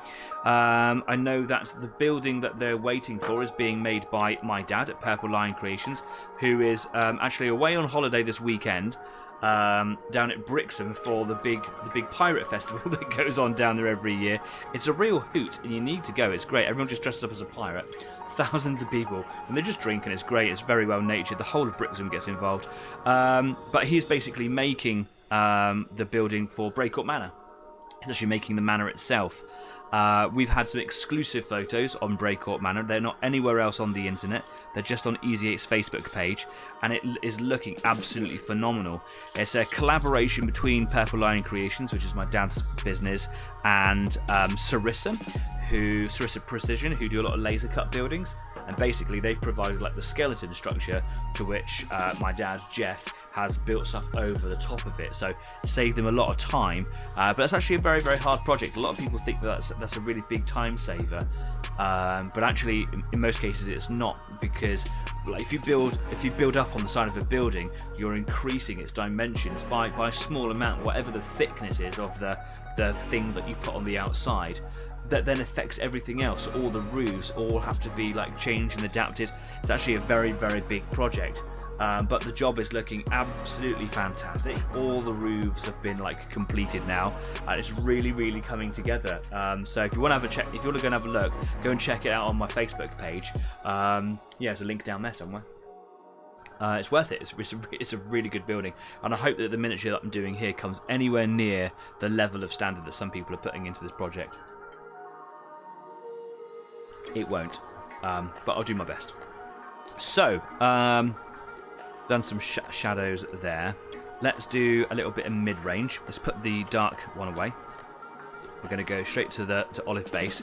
I know that the building that they're waiting for is being made by my dad at Purple Lion Creations, who is actually away on holiday this weekend. Down at Brixham for the big pirate festival that goes on down there every year. It's a real hoot, and you need to go. It's great. Everyone just dresses up as a pirate. Thousands of people, and they just drink, and it's great. It's very well natured. The whole of Brixham gets involved. But he's basically making the building for Braycourt Manor. He's actually making the manor itself. We've had some exclusive photos on Braycourt Manor. They're not anywhere else on the internet. They're just on Easy 8's Facebook page, and it is looking absolutely phenomenal. It's a collaboration between Purple Lion Creations, which is my dad's business, and Sarissa Precision, who do a lot of laser cut buildings. And basically, they've provided like the skeleton structure to which my dad, Jeff, has built stuff over the top of it, so saved them a lot of time. But it's actually a very, very hard project. A lot of people think that that's a really big time saver, but actually, in most cases, it's not, because like, if you build up on the side of a building, you're increasing its dimensions by a small amount, whatever the thickness is of the thing that you put on the outside. That then affects everything else. All the roofs all have to be like changed and adapted. It's actually a very, very big project. But the job is looking absolutely fantastic. All the roofs have been like completed now, and it's really, really coming together. So if you want to have a check, if you want to go and have a look, go and check it out on my Facebook page. Yeah, there's a link down there somewhere. It's worth it. It's a really good building, and I hope that the miniature that I'm doing here comes anywhere near the level of standard that some people are putting into this project. it won't. But I'll do my best. So, done some shadows there. Let's do a little bit of mid-range. Let's put the dark one away. We're going to go straight to olive base.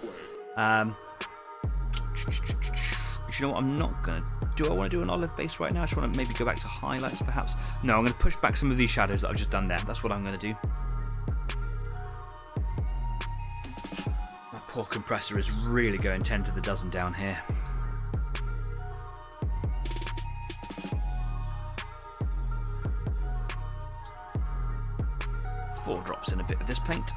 You know what I'm not going to do? I want to do an olive base right now. I just want to maybe go back to highlights, perhaps. No, I'm going to push back some of these shadows that I've just done there. That's what I'm going to do. My poor compressor is really going 10 to the dozen down here. Four drops in a bit of this paint.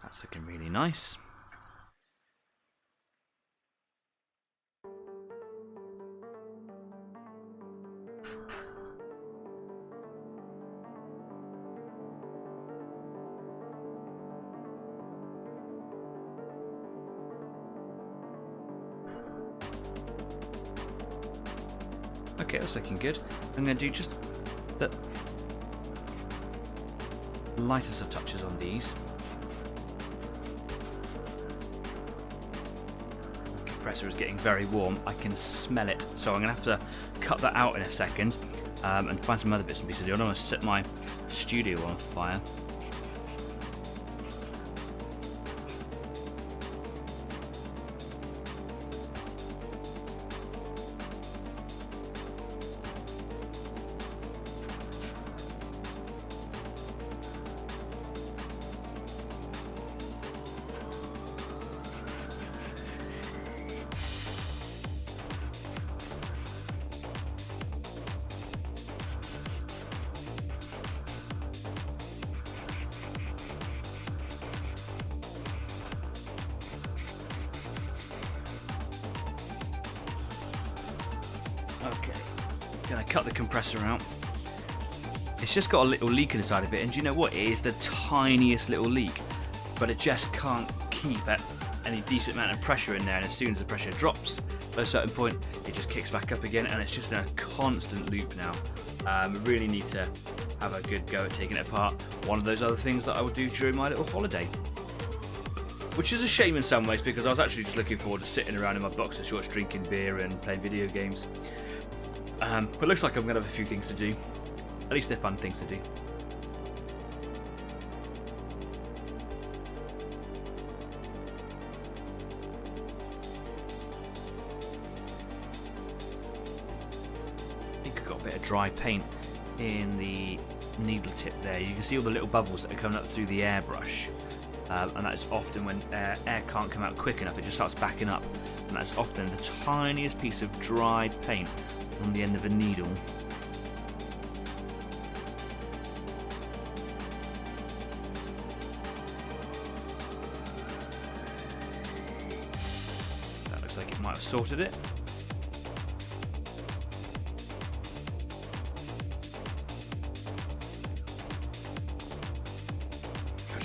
That's looking really nice. Okay, that's looking good. I'm going to do just the lightest of touches on these. The compressor is getting very warm. I can smell it, so I'm going to have to cut that out in a second and find some other bits and pieces to do. I don't want to set my studio on fire. Okay, gonna cut the compressor out. It's just got a little leak inside of it, and do you know what? It is the tiniest little leak, but it just can't keep at any decent amount of pressure in there, and as soon as the pressure drops at a certain point, it just kicks back up again, and it's just in a constant loop now. Really need to have a good go at taking it apart. One of those other things that I will do during my little holiday. Which is a shame in some ways, because I was actually just looking forward to sitting around in my boxer shorts drinking beer and playing video games. But it looks like I'm going to have a few things to do. At least they're fun things to do. I think I've got a bit of dry paint in the needle tip there. You can see all the little bubbles that are coming up through the airbrush. And that is often when air can't come out quick enough, it just starts backing up. And that's often the tiniest piece of dried paint on the end of a needle. That looks like it might have sorted it.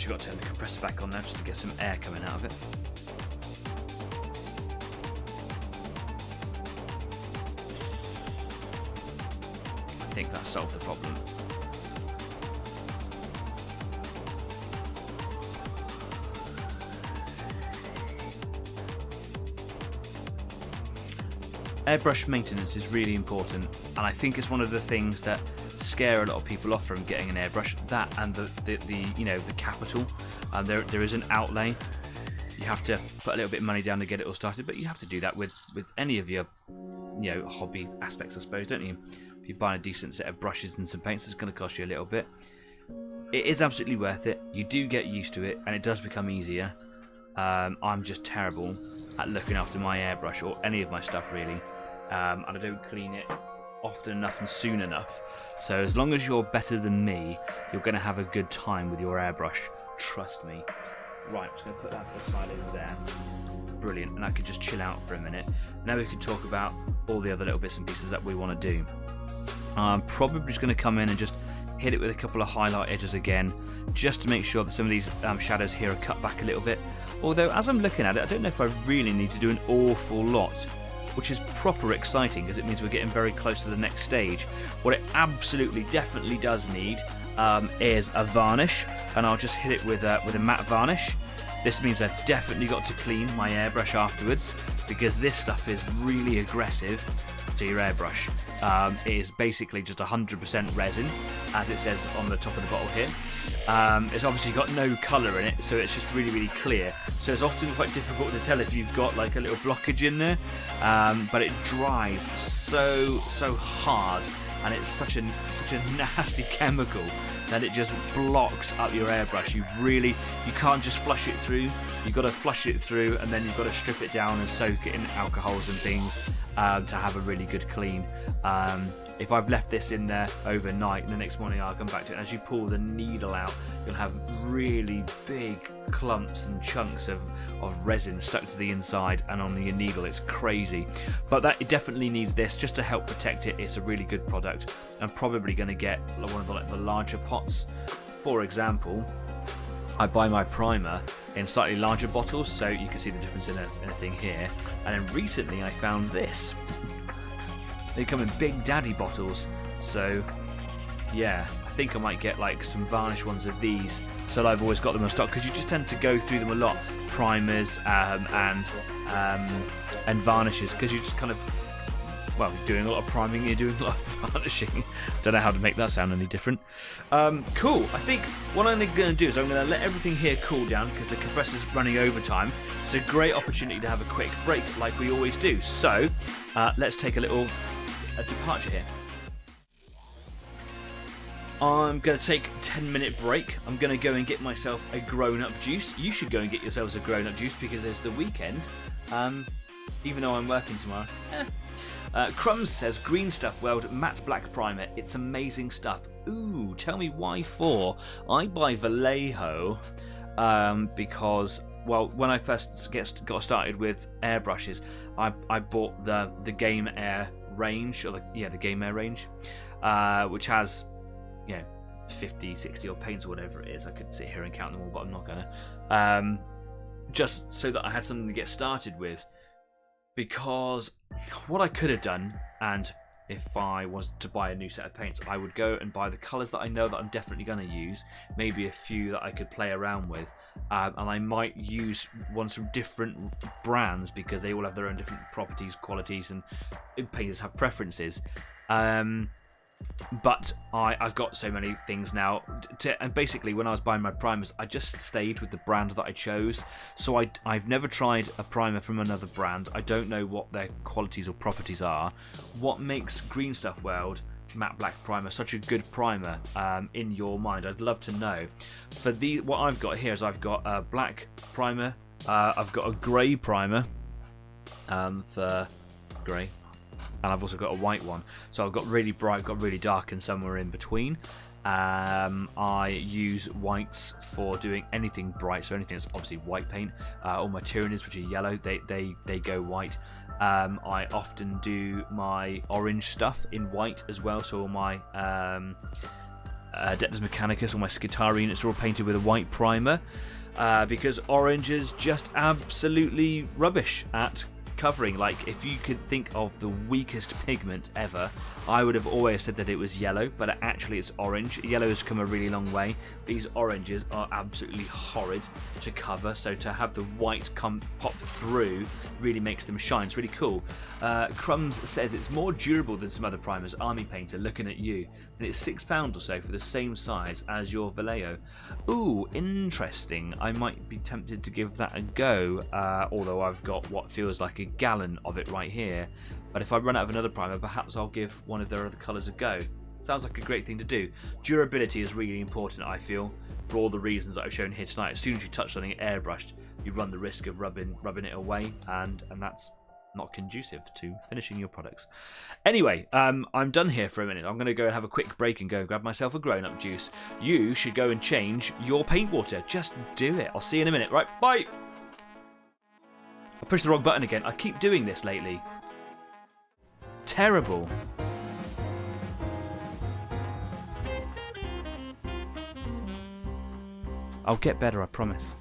Got to turn the compressor back on now just to get some air coming out of it. I think that solved the problem. Airbrush maintenance is really important, and I think it's one of the things that scare a lot of people off from getting an airbrush. That and the capital. There is an outlay. You have to put a little bit of money down to get it all started, but you have to do that with any of your hobby aspects, I suppose, don't you? If you buy a decent set of brushes and some paints, it's going to cost you a little bit. It is absolutely worth it. You do get used to it, and it does become easier. I'm just terrible at looking after my airbrush or any of my stuff really, and I don't clean it often enough and soon enough. So as long as you're better than me, you're going to have a good time with your airbrush. Trust me. Right, I'm just going to put that aside over there. Brilliant, and I can just chill out for a minute. Now we can talk about all the other little bits and pieces that we want to do. I'm probably just going to come in and just hit it with a couple of highlight edges again, just to make sure that some of these shadows here are cut back a little bit. Although, as I'm looking at it, I don't know if I really need to do an awful lot, which is proper exciting, because it means we're getting very close to the next stage. What it absolutely, definitely does need is a varnish, and I'll just hit it with a matte varnish. This means I've definitely got to clean my airbrush afterwards, because this stuff is really aggressive to your airbrush. It is basically just 100% resin, as it says on the top of the bottle here. It's obviously got no colour in it, so it's just really, really clear. So it's often quite difficult to tell if you've got like a little blockage in there, but it dries so hard, and it's such a nasty chemical that it just blocks up your airbrush. You can't just flush it through. You've got to flush it through, and then you've got to strip it down and soak it in alcohols and things to have a really good clean. If I've left this in there overnight, and the next morning I'll come back to it, and as you pull the needle out, you'll have really big clumps and chunks of resin stuck to the inside and on your needle. It's crazy, but it definitely needs this just to help protect it. It's a really good product. I'm probably going to get one of the larger pots. For example, I buy my primer in slightly larger bottles, so you can see the difference in a thing here. And then recently I found this. They come in Big Daddy bottles, so yeah, I think I might get like some varnish ones of these, so that I've always got them in stock, because you just tend to go through them a lot, primers and varnishes, because you just kind of, well, you're doing a lot of priming, you're doing a lot of varnishing. Don't know how to make that sound any different. Cool. I think what I'm going to do is I'm going to let everything here cool down, because the compressor's running overtime. It's a great opportunity to have a quick break, like we always do. So let's take a little departure here. I'm going to take a 10-minute break. I'm going to go and get myself a grown-up juice. You should go and get yourselves a grown-up juice, because it's the weekend. Even though I'm working tomorrow. Crumbs says, green stuff weld matte black primer. It's amazing stuff. Ooh, tell me why for. I buy Vallejo because, well, when I first got started with airbrushes, I bought the Game Air range, or the Game Air range, which has 50, 60 odd paints or whatever it is. I could sit here and count them all, but I'm not gonna. Just so that I had something to get started with. Because what I could have done, and if I was to buy a new set of paints, I would go and buy the colours that I know that I'm definitely going to use, maybe a few that I could play around with, and I might use ones from different brands, because they all have their own different properties, qualities, and painters have preferences. But I've got so many things now, and basically when I was buying my primers, I just stayed with the brand that I chose. So I've never tried a primer from another brand. I don't know what their qualities or properties are. What makes Green Stuff Weld matte black primer such a good primer in your mind? I'd love to know. For what I've got here is I've got a black primer, I've got a grey primer for grey, and I've also got a white one. So I've got really bright, got really dark, and somewhere in between. I use whites for doing anything bright, so anything that's obviously white paint. All my Tyranids, which are yellow, they go white. I often do my orange stuff in white as well, so all my Dectus Mechanicus or my Skitari units are all painted with a white primer, because orange is just absolutely rubbish at covering. Like, if you could think of the weakest pigment ever, I would have always said that it was yellow, but actually it's orange. Yellow has come a really long way. These oranges are absolutely horrid to cover, so to have the white pop through really makes them shine. It's really cool. Crumbs says it's more durable than some other primers. Army Painter, looking at you. And it's £6 or so for the same size as your Vallejo. Ooh, interesting. I might be tempted to give that a go, although I've got what feels like a gallon of it right here. But if I run out of another primer, perhaps I'll give one of their other colours a go. Sounds like a great thing to do. Durability is really important, I feel, for all the reasons that I've shown here tonight. As soon as you touch something airbrushed, you run the risk of rubbing it away, and that's not conducive to finishing your products. Anyway, I'm done here for a minute. I'm going to go and have a quick break and go grab myself a grown-up juice. You should go and change your paint water. Just do it. I'll see you in a minute. Right, bye! I pushed the wrong button again. I keep doing this lately. Terrible. I'll get better, I promise.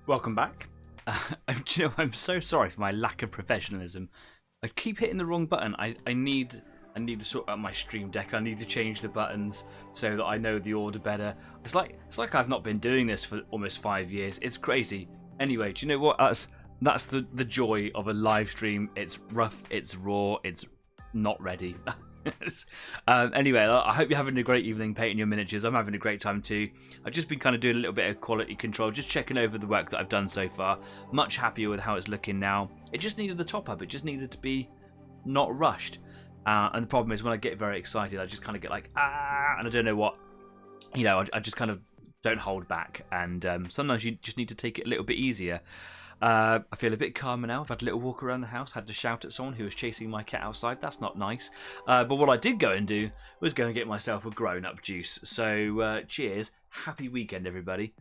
Welcome back. Do you know, I'm so sorry for my lack of professionalism. I keep hitting the wrong button. I need to sort out my stream deck. I need to change the buttons so that I know the order better. It's like I've not been doing this for almost 5 years. It's crazy. Anyway, do you know what? That's the joy of a live stream. It's rough, it's raw, it's not ready. Anyway, I hope you're having a great evening painting your miniatures. I'm having a great time too. I've just been kind of doing a little bit of quality control, just checking over the work that I've done so far. Much happier with how it's looking now. It just needed the top up. It just needed to be not rushed. And the problem is when I get very excited, I just kind of get like, and I don't know what, I just kind of don't hold back. And sometimes you just need to take it a little bit easier. I feel a bit calmer now. I've had a little walk around the house, had to shout at someone who was chasing my cat outside. That's not nice. But what I did go and do was go and get myself a grown-up juice. So cheers. Happy weekend, everybody.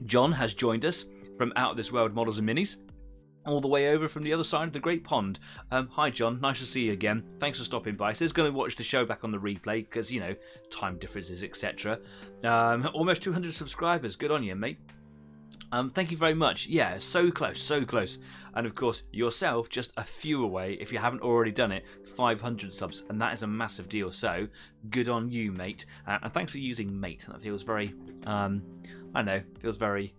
John has joined us from Out of This World Models and Minis, all the way over from the other side of the Great Pond. Hi, John. Nice to see you again. Thanks for stopping by. So he's going to watch the show back on the replay because, time differences, etc. Almost 200 subscribers. Good on you, mate. Thank you very much. Yeah, so close, so close. And of course, yourself, just a few away, if you haven't already done it, 500 subs, and that is a massive deal. So, good on you, mate. And thanks for using mate. That feels very, I don't know, feels very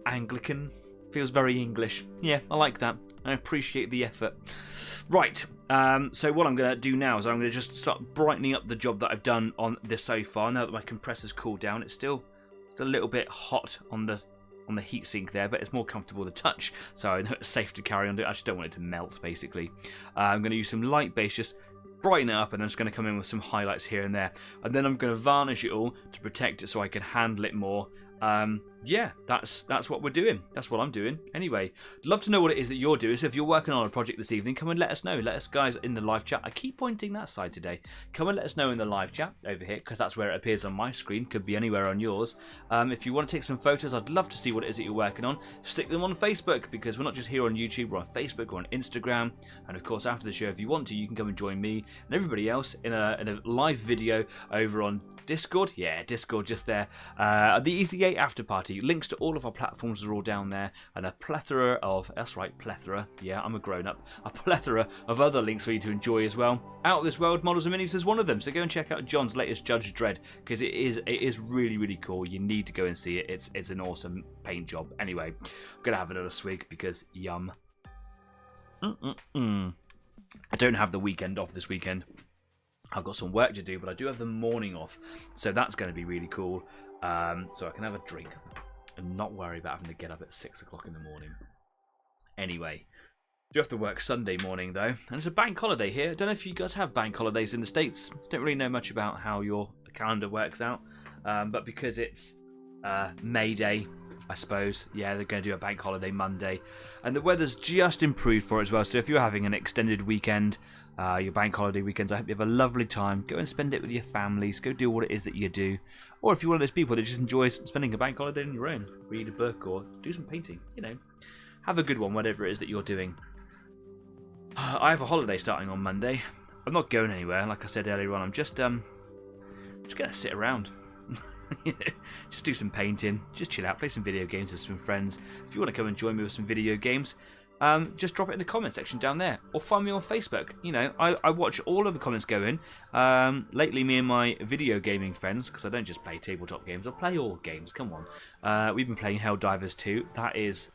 Anglican, feels very English. Yeah, I like that. I appreciate the effort. Right, so what I'm going to do now is I'm going to just start brightening up the job that I've done on this so far. Now that my compressor's cooled down, it's still a little bit hot on the heatsink there, but it's more comfortable to touch, so I know it's safe to carry on. I just don't want it to melt, basically. I'm going to use some light base, just brighten it up, and I'm just going to come in with some highlights here and there, and then I'm going to varnish it all to protect it so I can handle it more. Yeah, that's what we're doing. That's what I'm doing. Anyway, love to know what it is that you're doing. So if you're working on a project this evening, come and let us know. Let us guys in the live chat. I keep pointing that side today. Come and let us know in the live chat over here, because that's where it appears on my screen. Could be anywhere on yours. If you want to take some photos, I'd love to see what it is that you're working on. Stick them on Facebook, because we're not just here on YouTube. We're on Facebook, we're on Instagram, and of course after the show, if you want to, you can come and join me and everybody else in a live video over on Discord. Yeah, Discord just there. The Easy 8 after party. Links to all of our platforms are all down there, and a plethora of, that's right, plethora, yeah, I'm a grown-up, a plethora of other links for you to enjoy as well. Out of This World Models and Minis is one of them, so go and check out John's latest Judge Dredd, because it is really, really cool. You need to go and see it. It's an awesome paint job. Anyway, I'm going to have another swig, because yum. I don't have the weekend off this weekend. I've got some work to do, but I do have the morning off, so that's going to be really cool. So I can have a drink and not worry about having to get up at 6 o'clock in the morning. Anyway, do have to work Sunday morning though, and it's a bank holiday here. I don't know if you guys have bank holidays in the States. Don't really know much about how your calendar works out, but because it's May Day, I suppose, yeah, they're going to do a bank holiday Monday, and the weather's just improved for it as well. So if you're having an extended weekend, your bank holiday weekends, I hope you have a lovely time. Go and spend it with your families. Go do what it is that you do. Or if you're one of those people that just enjoys spending a bank holiday on your own, read a book or do some painting, have a good one, whatever it is that you're doing. I have a holiday starting on Monday. I'm not going anywhere, like I said earlier on. I'm just going to sit around. Just do some painting, just chill out, play some video games with some friends. If you want to come and join me with some video games, just drop it in the comment section down there, or find me on Facebook. I watch all of the comments go in. Lately, me and my video gaming friends, because I don't just play tabletop games, I play all games, come on. We've been playing Helldivers 2. That is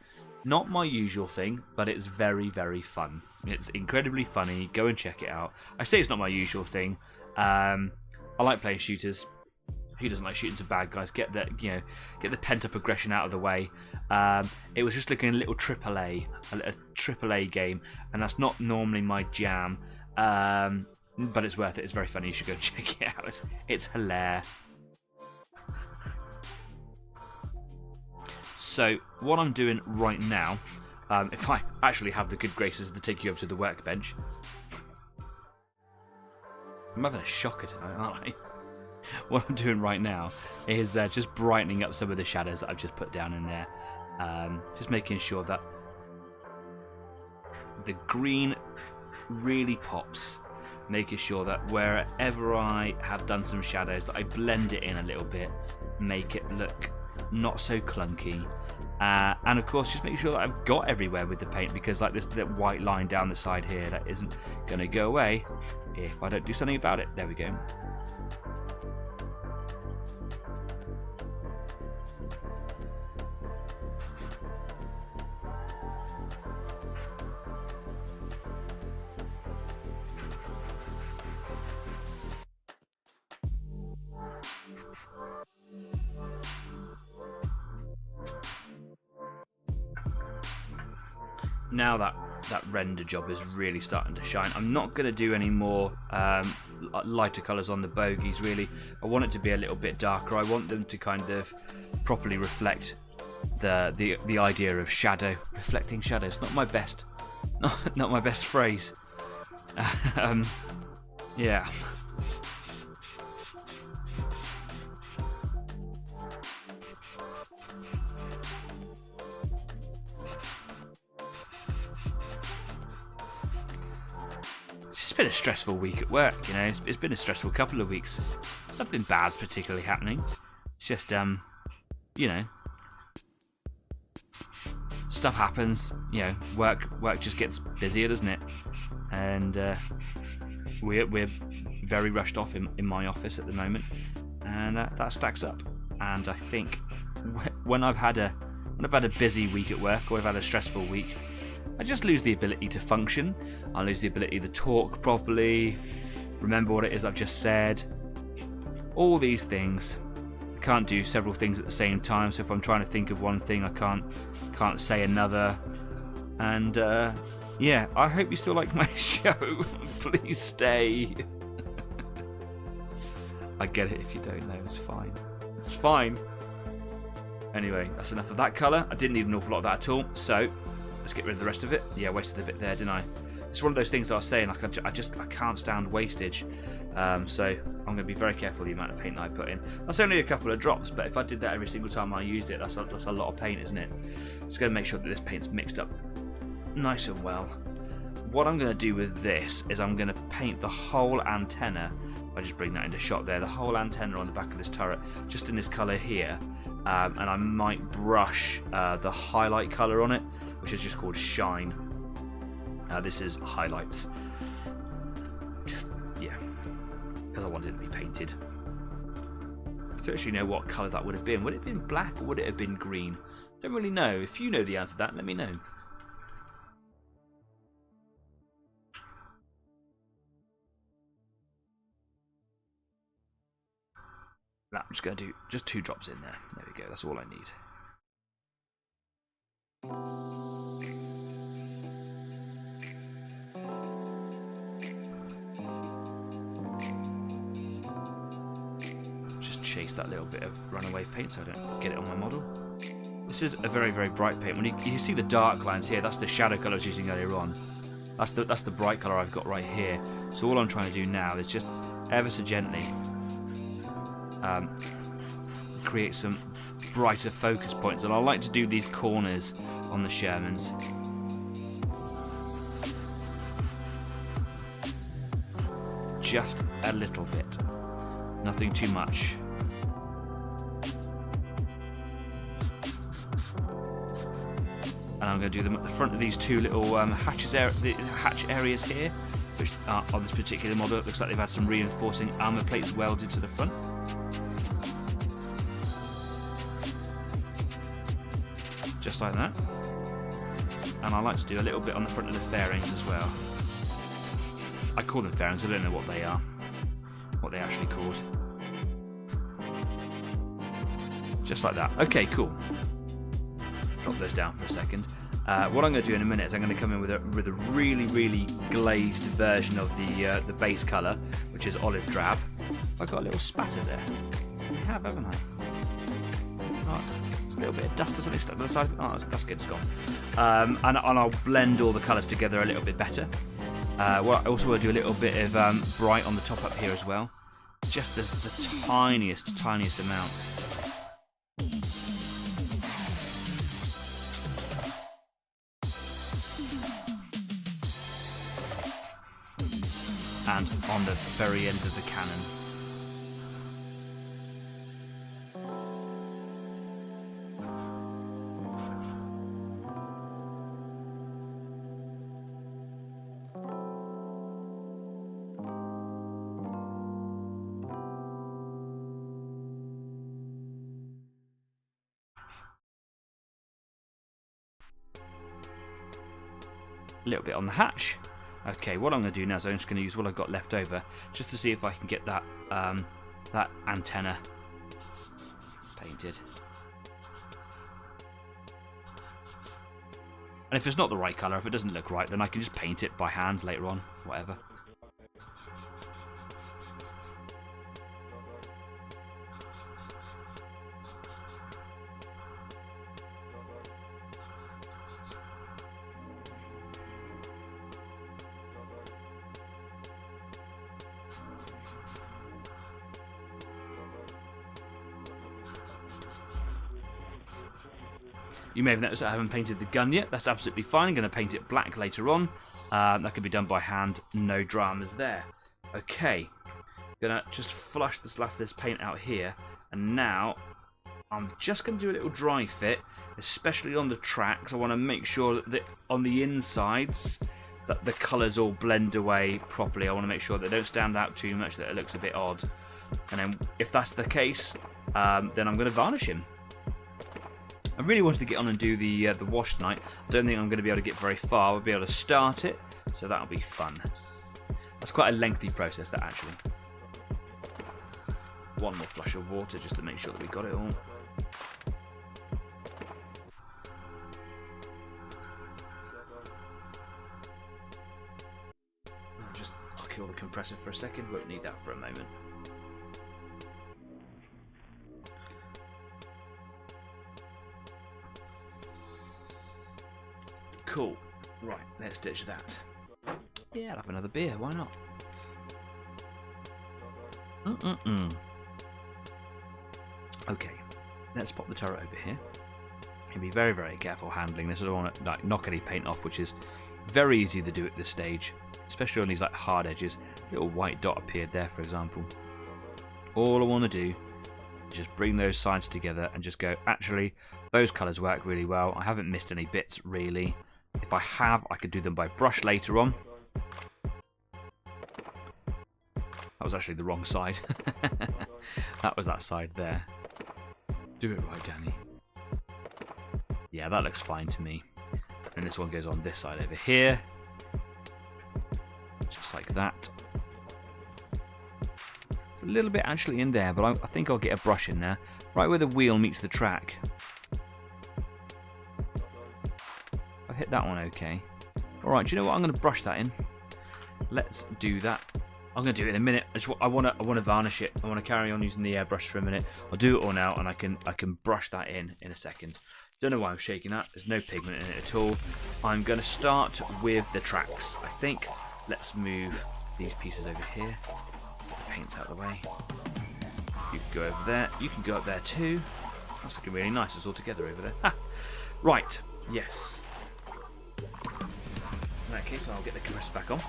not my usual thing, but it's very, very fun. It's incredibly funny. Go and check it out. I say it's not my usual thing. I like playing shooters. Who doesn't like shooting some bad guys? Get the pent-up aggression out of the way. It was just looking a little AAA game, and that's not normally my jam. But it's worth it. It's very funny. You should go check it out. It's hilarious. So what I'm doing right now, if I actually have the good graces to take you over to the workbench, I'm having a shocker tonight, aren't I? What I'm doing right now is just brightening up some of the shadows that I've just put down in there. Just making sure that the green really pops. making sure that wherever I have done some shadows, that I blend it in a little bit, make it look not so clunky. And of course, just make sure that I've got everywhere with the paint, because like this white line down the side here, that isn't going to go away if I don't do something about it. There we go. Now that render job is really starting to shine, I'm not going to do any more lighter colours on the bogies really. I want it to be a little bit darker. I want them to kind of properly reflect the idea of shadow. Reflecting shadows, not my best phrase. Yeah. It's been a stressful week at work, you know. It's been a stressful couple of weeks. Nothing bad's particularly happening. It's just, you know, stuff happens. You know, work just gets busier, doesn't it? And we're very rushed off in my office at the moment, and that stacks up. And I think when I've had a busy week at work, or I've had a stressful week, I just lose the ability to function. I lose the ability to talk properly, remember what it is I've just said. All these things. I can't do several things at the same time, so if I'm trying to think of one thing, I can't say another. And yeah, I hope you still like my show. Please stay. I get it if you don't know, it's fine. It's fine. Anyway, that's enough of that colour. I didn't need an awful lot of that at all, so let's get rid of the rest of it. Yeah, wasted a bit there, didn't I? It's one of those things I was saying, like I can't stand wastage. So I'm going to be very careful with the amount of paint that I put in. That's only a couple of drops, but if I did that every single time I used it, that's a lot of paint, isn't it? Just going to make sure that this paint's mixed up nice and well. What I'm going to do with this is I'm going to paint the whole antenna. I just bring that into shot there. The whole antenna on the back of this turret, just in this colour here. And I might brush the highlight colour on it, which is just called Shine. This is highlights. Just, yeah, because I wanted it to be painted. I don't actually know what colour that would have been. Would it have been black or would it have been green? Don't really know. If you know the answer to that, let me know. I'm just going to do just 2 drops in there. There we go. That's all I need. Just chase that little bit of runaway paint so I don't get it on my model. This is a very, very bright paint. When you see the dark lines here, that's the shadow colour I was using earlier on. That's the bright colour I've got right here. So all I'm trying to do now is just ever so gently create some brighter focus points, and I like to do these corners on the Shermans. Just a little bit, nothing too much. And I'm going to do them at the front of these 2 little hatch areas here, which on this particular model it looks like they've had some reinforcing armour plates welded to the front. Just like that. And I like to do a little bit on the front of the fairings as well. I call them fairings, I don't know what they are, what they're actually called. Just like that. Okay, cool. Drop those down for a second. What I'm going to do in a minute is I'm going to come in with a really, really glazed version of the base colour, which is olive drab. I've got a little spatter there. I have, haven't I? Oh, there's a little bit of dust or something stuck to the side. Oh, that's good, it's gone. And I'll blend all the colours together a little bit better. Well, I also want to do a little bit of bright on the top up here as well. Just the tiniest amounts. and on the very end of the cannon. A little bit on the hatch. Okay, what I'm going to do now is I'm just going to use what I've got left over just to see if I can get that that antenna painted. And if it's not the right colour, if it doesn't look right, then I can just paint it by hand later on, whatever. You may have noticed I haven't painted the gun yet. That's absolutely fine. I'm going to paint it black later on. That can be done by hand. No dramas there. Okay. Going to just flush this last of this paint out here. And now I'm just going to do a little dry fit, especially on the tracks. I want to make sure that on the insides that the colours all blend away properly. I want to make sure that they don't stand out too much, that it looks a bit odd. And then if that's the case, then I'm going to varnish him. I really wanted to get on and do the wash tonight. I don't think I'm going to be able to get very far. I'll be able to start it, so that'll be fun. That's quite a lengthy process, that actually. One more flush of water just to make sure that we got it all. I'll kill the compressor for a second. Won't need that for a moment. Cool. Right, let's ditch that. Yeah, I'll have another beer, why not? Okay, let's pop the turret over here. And be very, very careful handling this. I don't want to knock any paint off, which is very easy to do at this stage, especially on these hard edges. Little white dot appeared there, for example. All I want to do is just bring those sides together and just go, actually, those colours work really well. I haven't missed any bits, really. If I have, I could do them by brush later on. That was actually the wrong side. That was that side there. Do it right, Danny. Yeah, that looks fine to me. And this one goes on this side over here. Just like that. It's a little bit actually in there, but I think I'll get a brush in there. Right where the wheel meets the track. I've hit that one okay. Alright, do you know what? I'm going to brush that in. Let's do that. I'm going to do it in a minute. I want to varnish it. I want to carry on using the airbrush for a minute. I'll do it all now, and I can brush that in a second. Don't know why I'm shaking that. There's no pigment in it at all. I'm going to start with the tracks, I think. Let's move these pieces over here. Get the paints out of the way. You can go over there. You can go up there too. That's looking really nice. It's all together over there. Ha! Right. Yes. In that case, I'll get the compressor back on.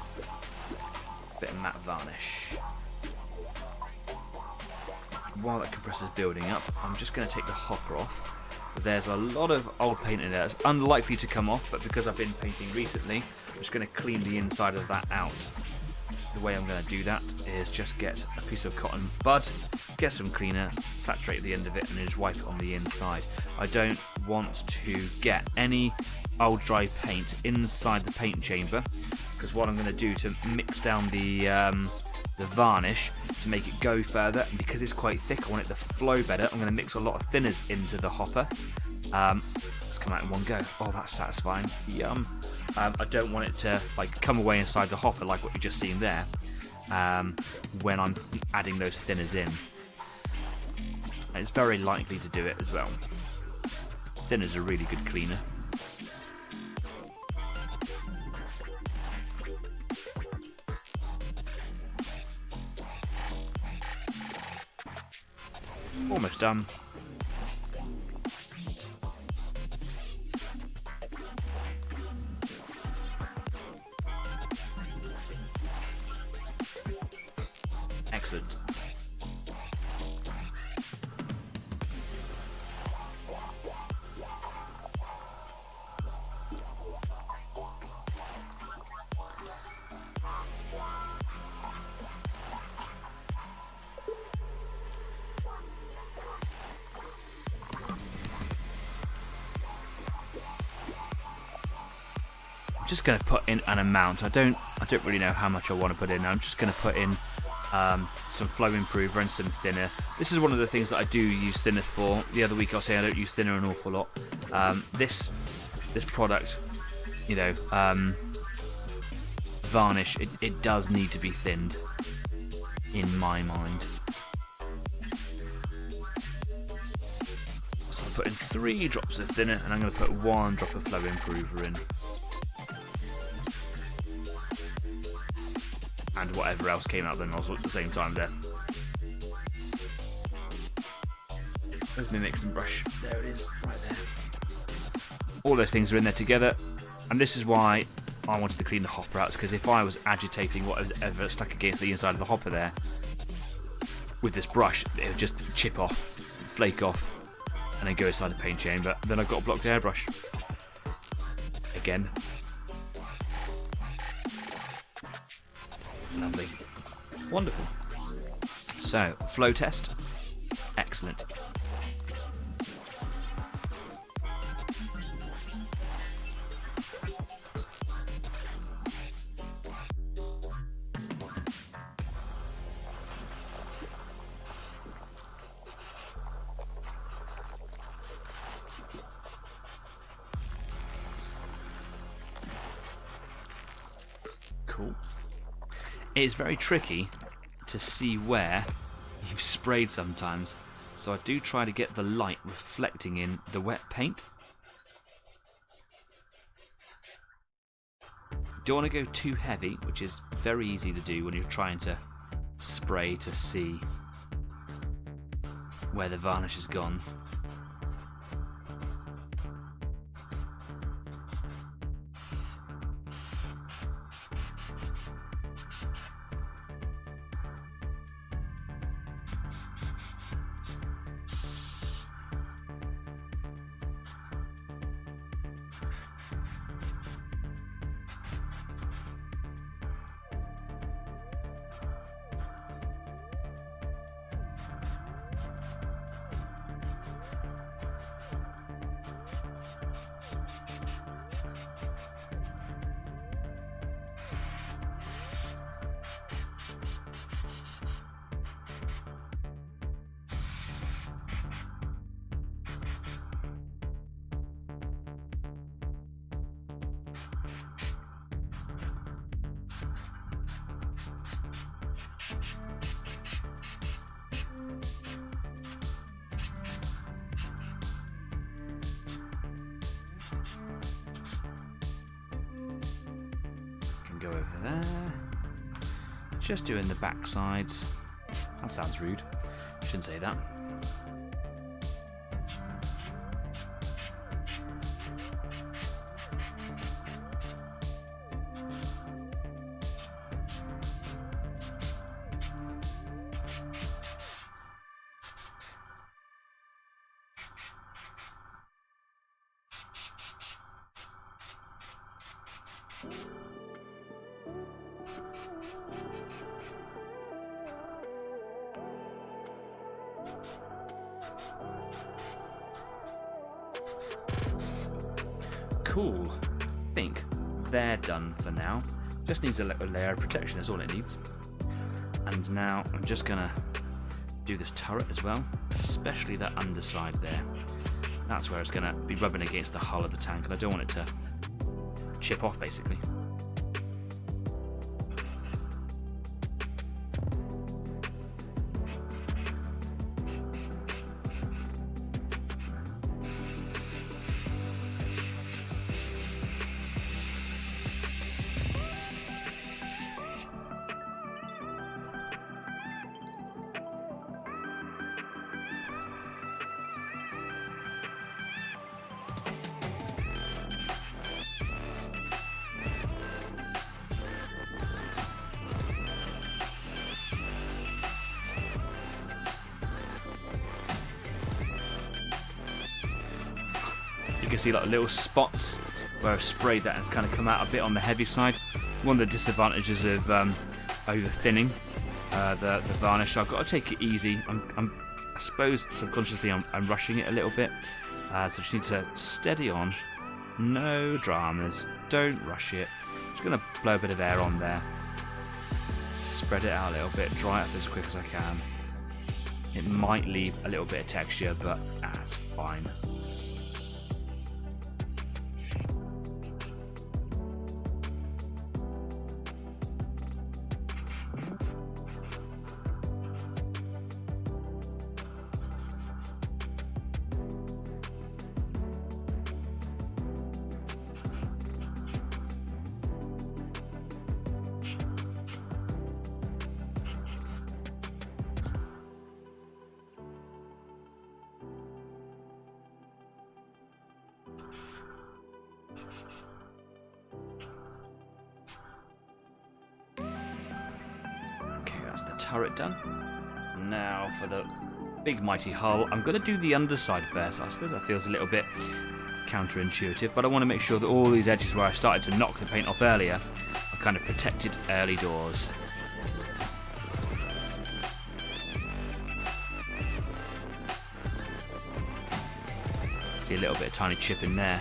Bit of matte varnish. While that compressor's building up, I'm just going to take the hopper off. There's a lot of old paint in there. It's unlikely to come off, but because I've been painting recently, I'm just going to clean the inside of that out. The way I'm going to do that is just get a piece of cotton bud, get some cleaner, saturate the end of it, and then just wipe it on the inside. I don't want to get any old dry paint inside the paint chamber, because what I'm going to do to mix down the varnish to make it go further, and because it's quite thick I want it to flow better, I'm going to mix a lot of thinners into the hopper. Let's come out in one go. Oh, that's satisfying. Yum. I don't want it to come away inside the hopper like what you've just seen there when I'm adding those thinners in. And it's very likely to do it as well. Thinners are a really good cleaner. Almost done. Excellent. I'm just going to put in an amount. I don't really know how much I want to put in. I'm just going to put in some flow improver and some thinner. This is one of the things that I do use thinner for. The other week I was saying I don't use thinner an awful lot. This product, you know, varnish, it does need to be thinned in my mind. So I'll put in 3 drops of thinner, and I'm going to put 1 drop of flow improver in. And whatever else came out of the nozzle at the same time there. Where's my mixing brush? There it is, right there. All those things are in there together, and this is why I wanted to clean the hopper out, because if I was agitating what was ever stuck against the inside of the hopper there with this brush, it would just chip off, flake off, and then go inside the paint chamber. Then I've got a blocked airbrush. Again. Lovely. Wonderful. So, flow test. Excellent. Cool. It is very tricky to see where you've sprayed sometimes, so I do try to get the light reflecting in the wet paint. Don't want to go too heavy, which is very easy to do when you're trying to spray to see where the varnish has gone. Go over there. Just doing the back sides. That sounds rude. Shouldn't say that. Cool. I think they're done for now. Just needs a little layer of protection is all it needs. And now I'm just gonna do this turret as well, especially that underside there. That's where it's gonna be rubbing against the hull of the tank, and I don't want it to chip off basically. can see like little spots where I've sprayed that and it's kind of come out a bit on the heavy side. One of the disadvantages of over thinning the varnish, so I've got to take it easy. I suppose subconsciously I'm rushing it a little bit, so I just need to steady on. No dramas, don't rush it. Just going to blow a bit of air on there, spread it out a little bit, dry it up as quick as I can. It might leave a little bit of texture, but that's fine. Turret done. Now for the big mighty hull, I'm going to do the underside first. I suppose that feels a little bit counterintuitive, but I want to make sure that all these edges where I started to knock the paint off earlier are kind of protected early doors. See a little bit of tiny chip in there.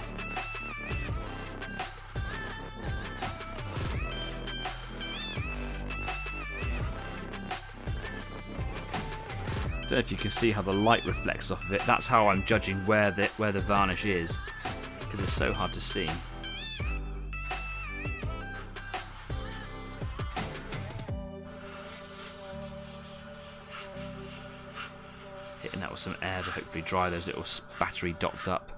I don't know if you can see how the light reflects off of it. That's how I'm judging where the varnish is, because it's so hard to see. Hitting that with some air to hopefully dry those little spattery dots up.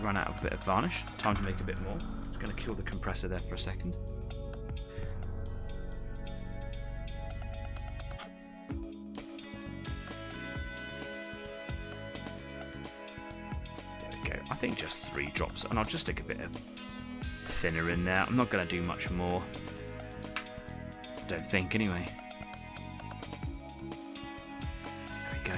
Run out of a bit of varnish. Time to make a bit more. Just going to kill the compressor there for a second. There we go. I think just 3 drops, and I'll just stick a bit of thinner in there. I'm not going to do much more. I don't think, anyway. There we go.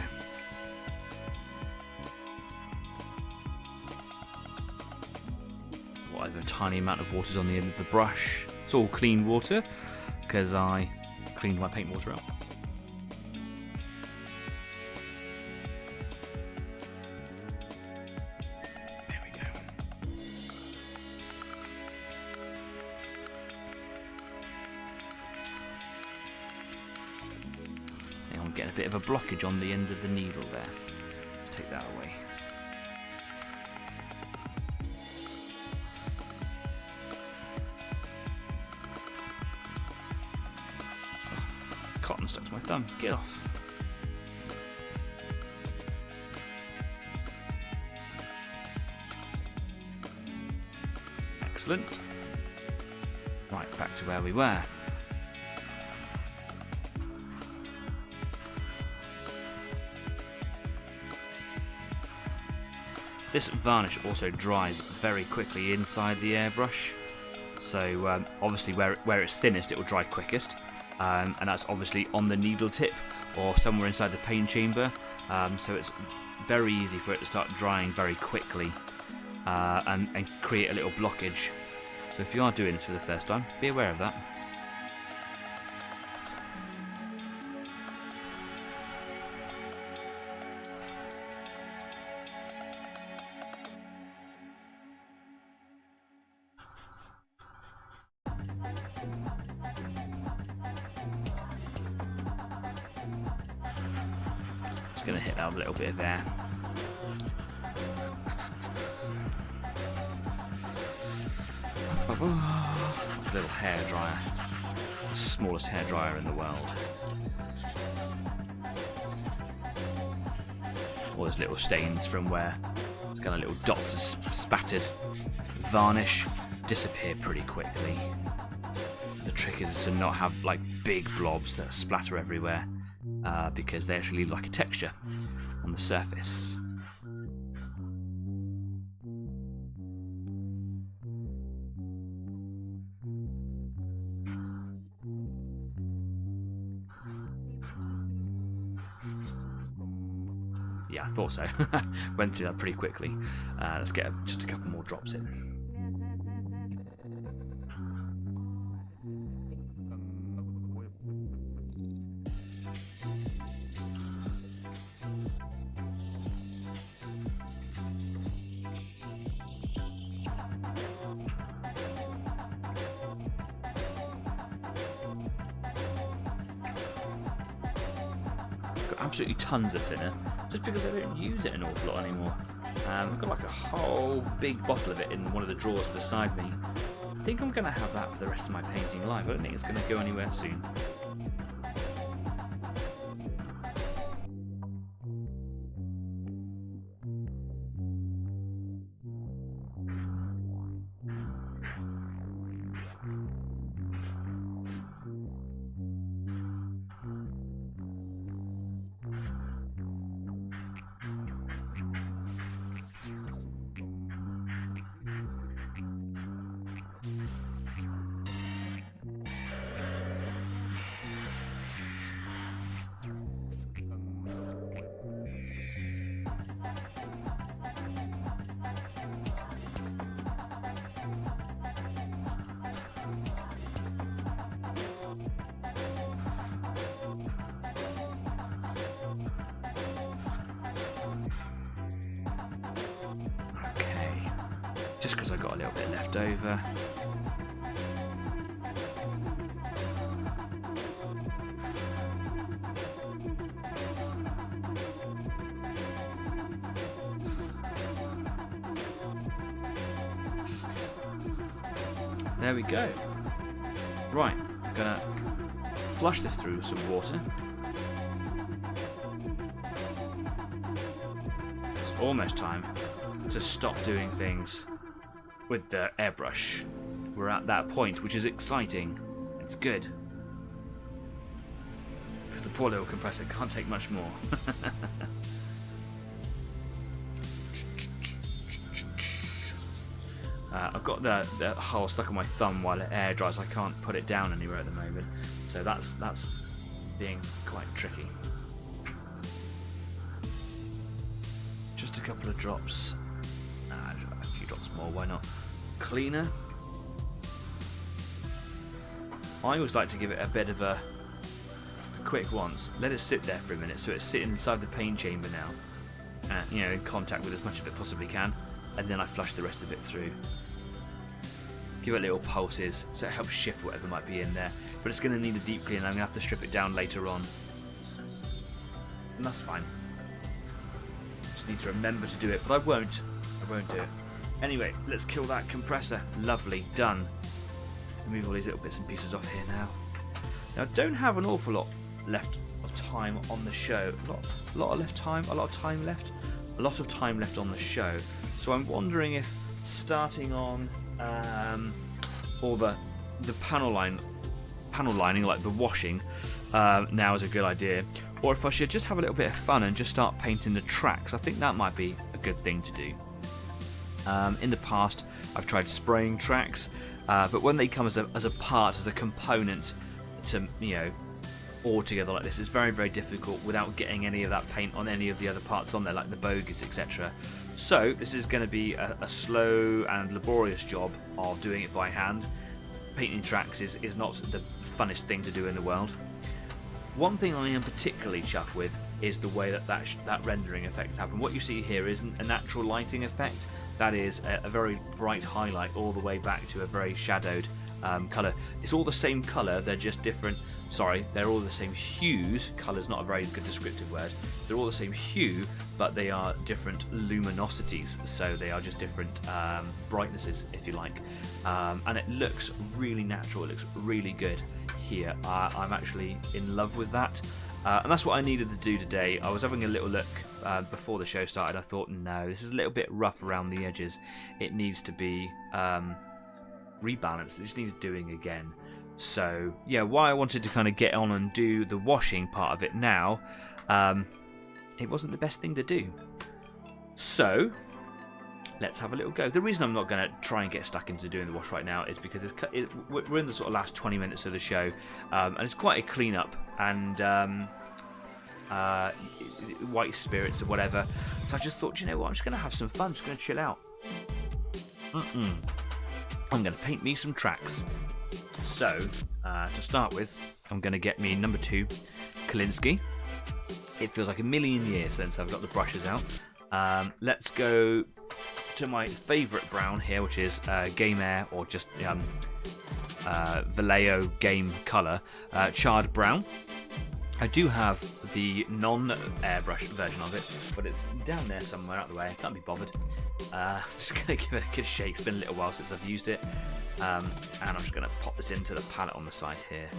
Whatever tiny amount of water's on the end of the brush. It's all clean water because I cleaned my paint water out. There we go. I'm getting a bit of a blockage on the end of the needle there. Let's take that away. Cotton stuck to my thumb. Get off. Excellent. Right, back to where we were. This varnish also dries very quickly inside the airbrush. So obviously where it's thinnest it will dry quickest. And that's obviously on the needle tip or somewhere inside the paint chamber, so it's very easy for it to start drying very quickly and create a little blockage. So if you are doing this for the first time, be aware of that. Going to hit that with a little bit of air. Little hairdryer. The smallest hairdryer in the world. All those little stains from where it's got little dots of spattered varnish disappear pretty quickly. The trick is to not have like big blobs that splatter everywhere because they actually leave like a texture on the surface. Yeah, I thought so. Went through that pretty quickly. Let's get just a couple more drops in. Absolutely tons of thinner, just because I don't use it an awful lot anymore. I've got like a whole big bottle of it in one of the drawers beside me. I think I'm going to have that for the rest of my painting life. I don't think it's going to go anywhere soon. Just because I got a little bit left over. There we go. Right, I'm gonna flush this through some water. It's almost time to stop doing things with the airbrush. We're at that point, which is exciting. It's good. Because the poor little compressor can't take much more. I've got the hole stuck on my thumb while it air dries. I can't put it down anywhere at the moment, so that's being quite tricky. Just a couple of drops. A few drops more, why not? Cleaner. I always like to give it a bit of a quick once. Let it sit there for a minute, so it's sitting inside the paint chamber now, in contact with as much of it possibly can, and then I flush the rest of it through. Give it little pulses, so it helps shift whatever might be in there. But it's going to need a deep clean, and I'm going to have to strip it down later on. And that's fine. Just need to remember to do it, but I won't do it. Anyway, let's kill that compressor. Lovely, done. Remove all these little bits and pieces off here now. Now, I don't have an awful lot left of time on the show. A lot of time left on the show. So I'm wondering if starting on all the panel lining, like the washing, now is a good idea, or if I should just have a little bit of fun and just start painting the tracks. I think that might be a good thing to do. In the past, I've tried spraying tracks, but when they come as a part, as a component to all together like this, it's very, very difficult without getting any of that paint on any of the other parts on there, like the bogies, etc. So this is going to be a slow and laborious job of doing it by hand. Painting tracks is not the funnest thing to do in the world. One thing I am particularly chuffed with is the way that rendering effect happened. What you see here isn't a natural lighting effect. That is a very bright highlight all the way back to a very shadowed colour. It's all the same colour, they're just different sorry, they're all the same hues. Colour's not a very good descriptive word. They're all the same hue, but they are different luminosities, so they are just different brightnesses, if you like. And it looks really natural, it looks really good here. I'm actually in love with that. And that's what I needed to do today. I was having a little look before the show started. I thought, no, this is a little bit rough around the edges. It needs to be rebalanced. It just needs doing again. So, yeah, why I wanted to kind of get on and do the washing part of it now, it wasn't the best thing to do. So, let's have a little go. The reason I'm not going to try and get stuck into doing the wash right now is because we're in the sort of last 20 minutes of the show, and it's quite a clean-up, and white spirits or whatever. So I just thought, you know what, I'm just going to have some fun, just going to chill out. I'm going to paint me some tracks. So, to start with, I'm going to get me number 2, Kalinsky. It feels like a million years since I've got the brushes out. Let's go to my favourite brown here, which is Game Air, or just Vallejo Game Colour, Charred Brown. I do have the non-airbrush version of it, but it's down there somewhere out of the way. I can't be bothered. Just going to give it a good shake. It's been a little while since I've used it. And I'm just going to pop this into the palette on the side here.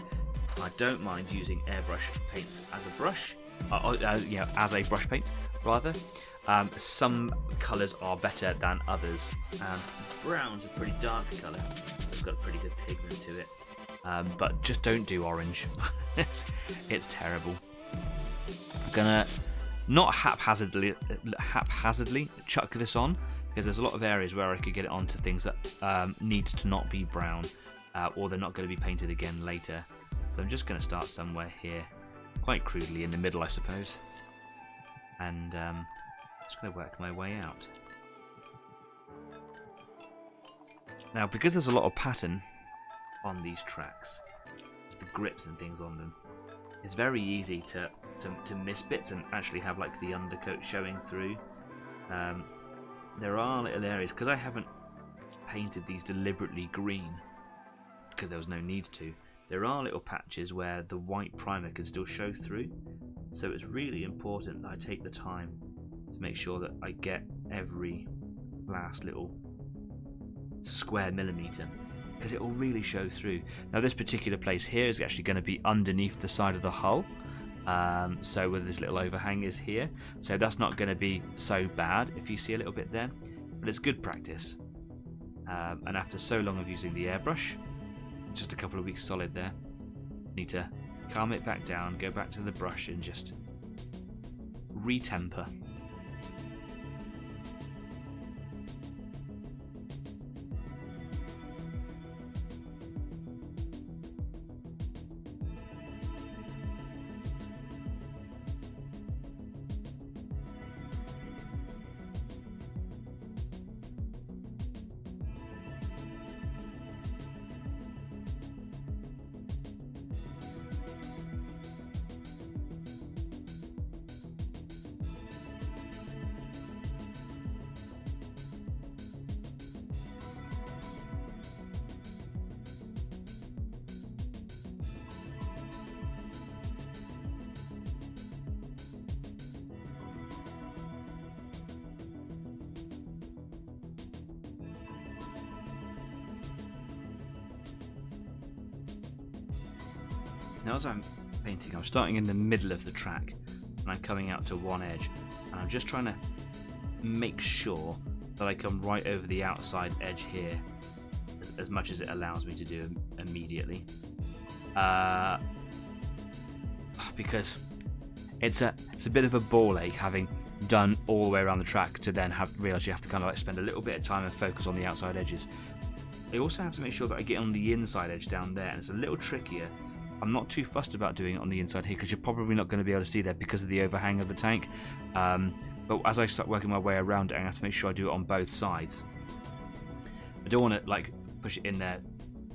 I don't mind using airbrush paints as a brush, as a brush paint, rather. Some colours are better than others, and brown's a pretty dark colour. It's got a pretty good pigment to it. But just don't do orange. it's terrible. I'm gonna not haphazardly chuck this on, because there's a lot of areas where I could get it onto things that need to not be brown, or they're not going to be painted again later. So I'm just going to start somewhere here, quite crudely in the middle, I suppose, and just going to work my way out. Now, because there's a lot of pattern on these tracks, the grips and things on them, it's very easy to miss bits and actually have like the undercoat showing through. There are little areas, because I haven't painted these deliberately green because there was no need to. There are little patches where the white primer can still show through, so it's really important that I take the time to make sure that I get every last little square millimetre, because it will really show through. Now this particular place here is actually going to be underneath the side of the hull, so where this little overhang is here, so that's not going to be so bad if you see a little bit there, but it's good practice. And after so long of using the airbrush, just a couple of weeks solid there, need to calm it back down, go back to the brush and just retemper. Now as I'm painting, I'm starting in the middle of the track and I'm coming out to one edge, and I'm just trying to make sure that I come right over the outside edge here as much as it allows me to do immediately, because it's a bit of a ball ache having done all the way around the track to then realise you have to kind of like spend a little bit of time and focus on the outside edges. I also have to make sure that I get on the inside edge down there, and it's a little trickier. I'm not too fussed about doing it on the inside here because you're probably not going to be able to see that because of the overhang of the tank. But as I start working my way around it, I have to make sure I do it on both sides. I don't want to like push it in there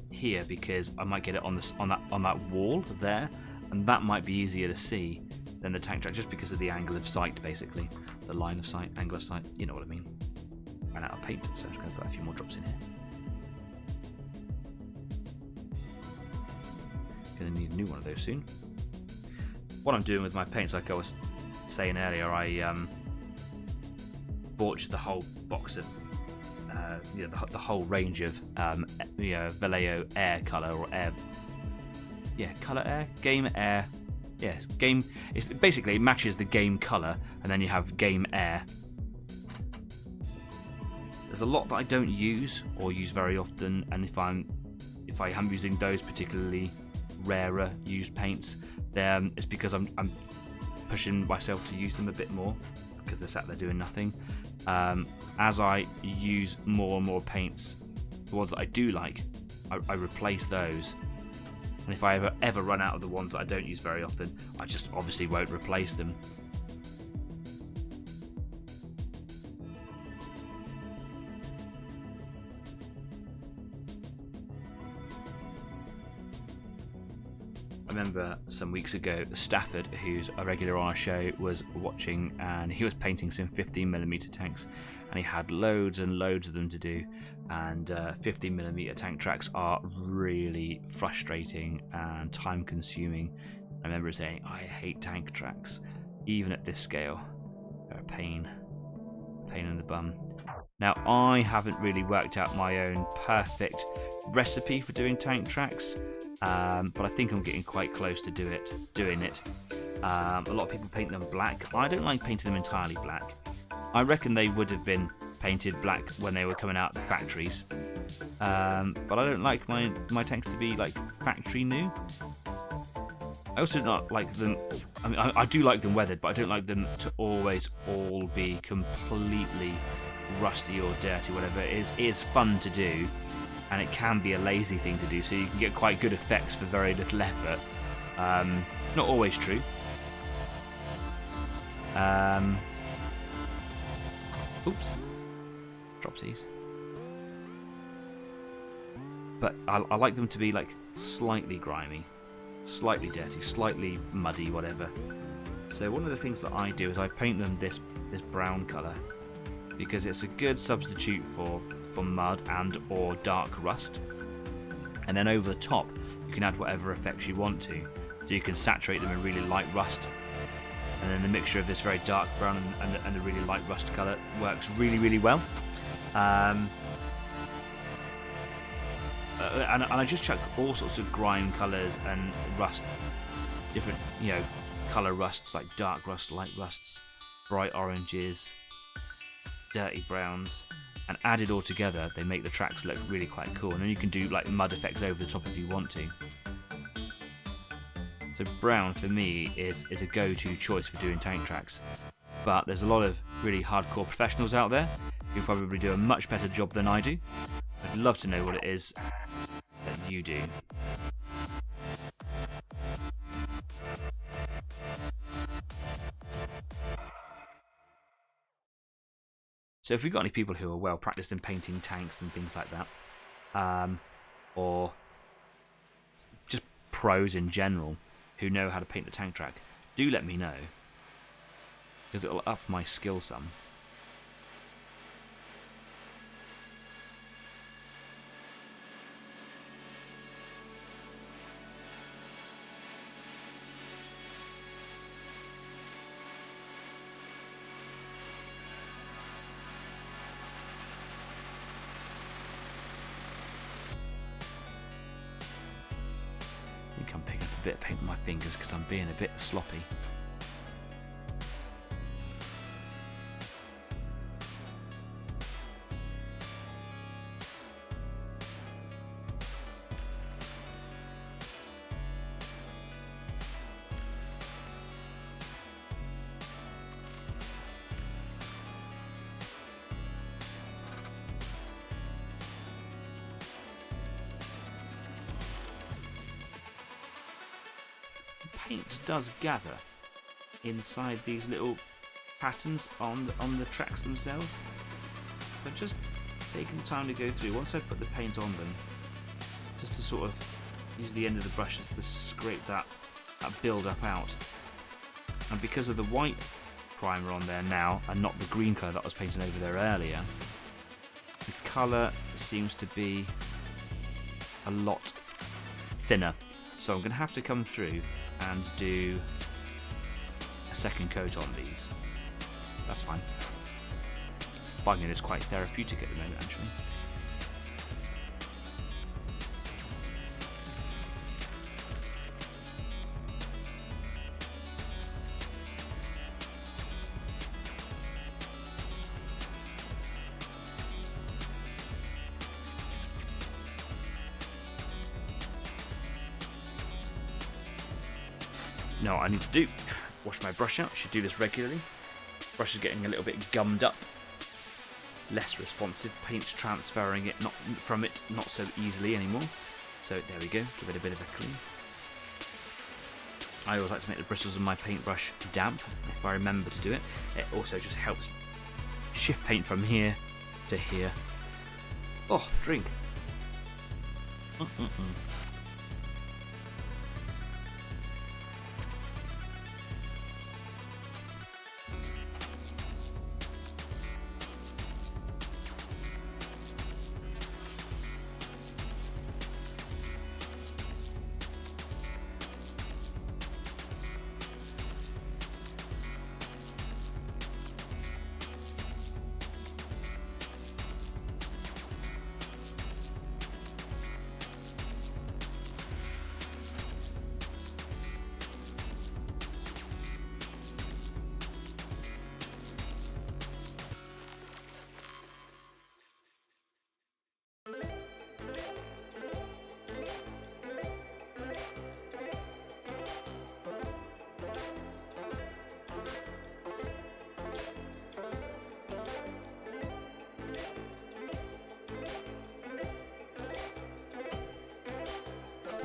here because I might get it on that wall there, and that might be easier to see than the tank track just because of the angle of sight, basically the line of sight, angle of sight. You know what I mean. Ran out of paint, so I'm just going to put a few more drops in here. Gonna need a new one of those soon. What I'm doing with my paints, like I was saying earlier, I bought the whole box of the whole range of Vallejo air color or air, color air, game air, game. It basically matches the game color, and then you have game air. There's a lot that I don't use or use very often, and if I am using those particularly rarer used paints, then it's because I'm pushing myself to use them a bit more because they're sat there doing nothing. As I use more and more paints, the ones that I do like, I replace those. And if I ever run out of the ones that I don't use very often, I just obviously won't replace them. I remember some weeks ago, Stafford, who's a regular on our show, was watching, and he was painting some 15mm tanks, and he had loads and loads of them to do, and 15mm tank tracks are really frustrating and time consuming. I remember saying, I hate tank tracks, even at this scale. They're a pain in the bum. Now, I haven't really worked out my own perfect recipe for doing tank tracks, but I think I'm getting quite close to doing it. A lot of people paint them black. I don't like painting them entirely black. I reckon they would have been painted black when they were coming out of the factories, but I don't like my tanks to be like factory new. I also don't like them. I mean, I do like them weathered, but I don't like them to always all be completely rusty or dirty. Whatever it is fun to do, and it can be a lazy thing to do, so you can get quite good effects for very little effort. Not always true. Oops. Dropsies. But I like them to be like slightly grimy, slightly dirty, slightly muddy, whatever. So one of the things that I do is I paint them this brown colour, because it's a good substitute for mud and or dark rust. And then over the top you can add whatever effects you want to. So you can saturate them in really light rust, and then the mixture of this very dark brown and the really light rust colour works really well. And I just chuck all sorts of grime colours and rust, different colour rusts, like dark rust, light rusts, bright oranges, dirty browns, and added all together, they make the tracks look really quite cool. And then you can do like mud effects over the top if you want to. So brown for me is a go-to choice for doing tank tracks. But there's a lot of really hardcore professionals out there who probably do a much better job than I do. I'd love to know what it is that you do. So if we've got any people who are well practiced in painting tanks and things like that, or just pros in general who know how to paint the tank track, do let me know, because it'll up my skill some. I'm picking up a bit of paint with my fingers because I'm being a bit sloppy. Paint does gather inside these little patterns on the tracks themselves. So I've just taken time to go through, once I put the paint on them, just to sort of use the end of the brush just to scrape that build up out. And because of the white primer on there now and not the green colour that I was painting over there earlier, the colour seems to be a lot thinner. So I'm going to have to come through and do a second coat on these. That's fine. Finding it's quite therapeutic at the moment, actually. Now what I need to do, wash my brush out. I should do this regularly. Brush is getting a little bit gummed up, less responsive. Paint's transferring it not so easily anymore. So there we go, give it a bit of a clean. I always like to make the bristles of my paintbrush damp, if I remember to do it. It also just helps shift paint from here to here. Oh, drink.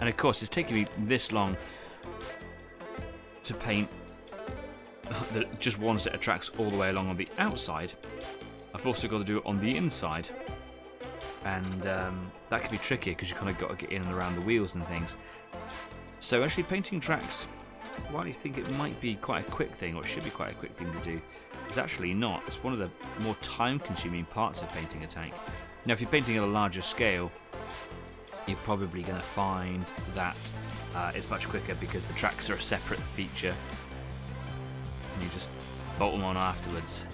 And of course, it's taking me this long to paint just one set of tracks all the way along on the outside. I've also got to do it on the inside, and that can be trickier because you kind of got to get in and around the wheels and things. So actually painting tracks, while you think it might be quite a quick thing, or it should be quite a quick thing to do, it's actually not. It's one of the more time-consuming parts of painting a tank. Now if you're painting at a larger scale, you're probably going to find that it's much quicker because the tracks are a separate feature and you just bolt them on afterwards.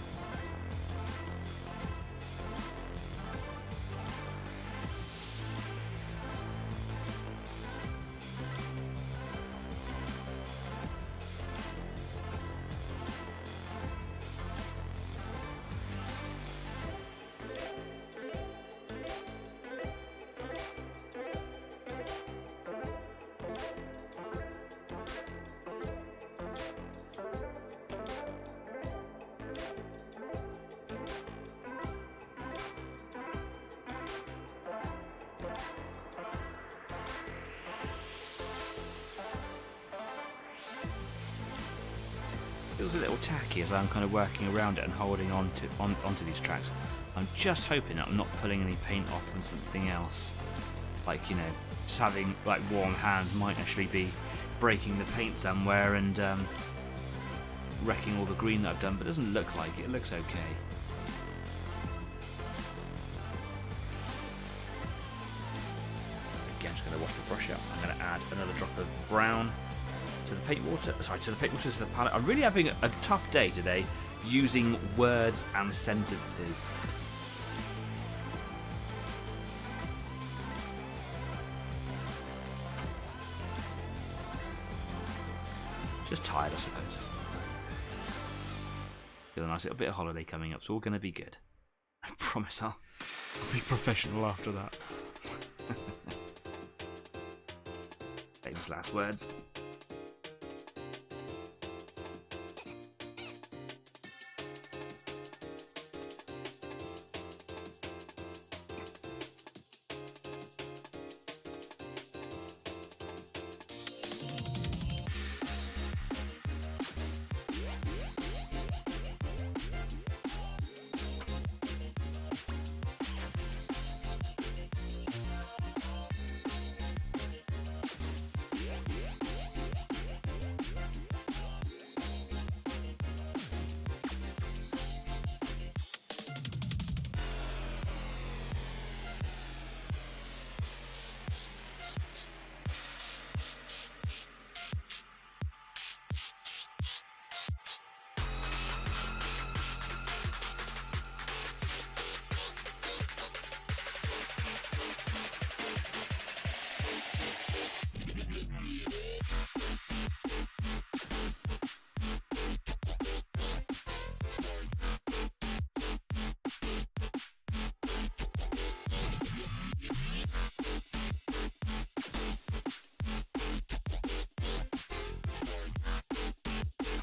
Feels a little tacky as I'm kind of working around it and holding onto these tracks. I'm just hoping that I'm not pulling any paint off on something else. Like, you know, just having like warm hands might actually be breaking the paint somewhere and wrecking all the green that I've done, but it doesn't look like it. It looks okay. Again, just going to wash the brush out. I'm going to add another drop of brown to the paint water. Sorry, to the paint water, to the palette. I'm really having a tough day today using words and sentences. Just tired, I suppose. Got a nice little bit of holiday coming up. It's all going to be good. I promise I'll be professional after that. Famous last words.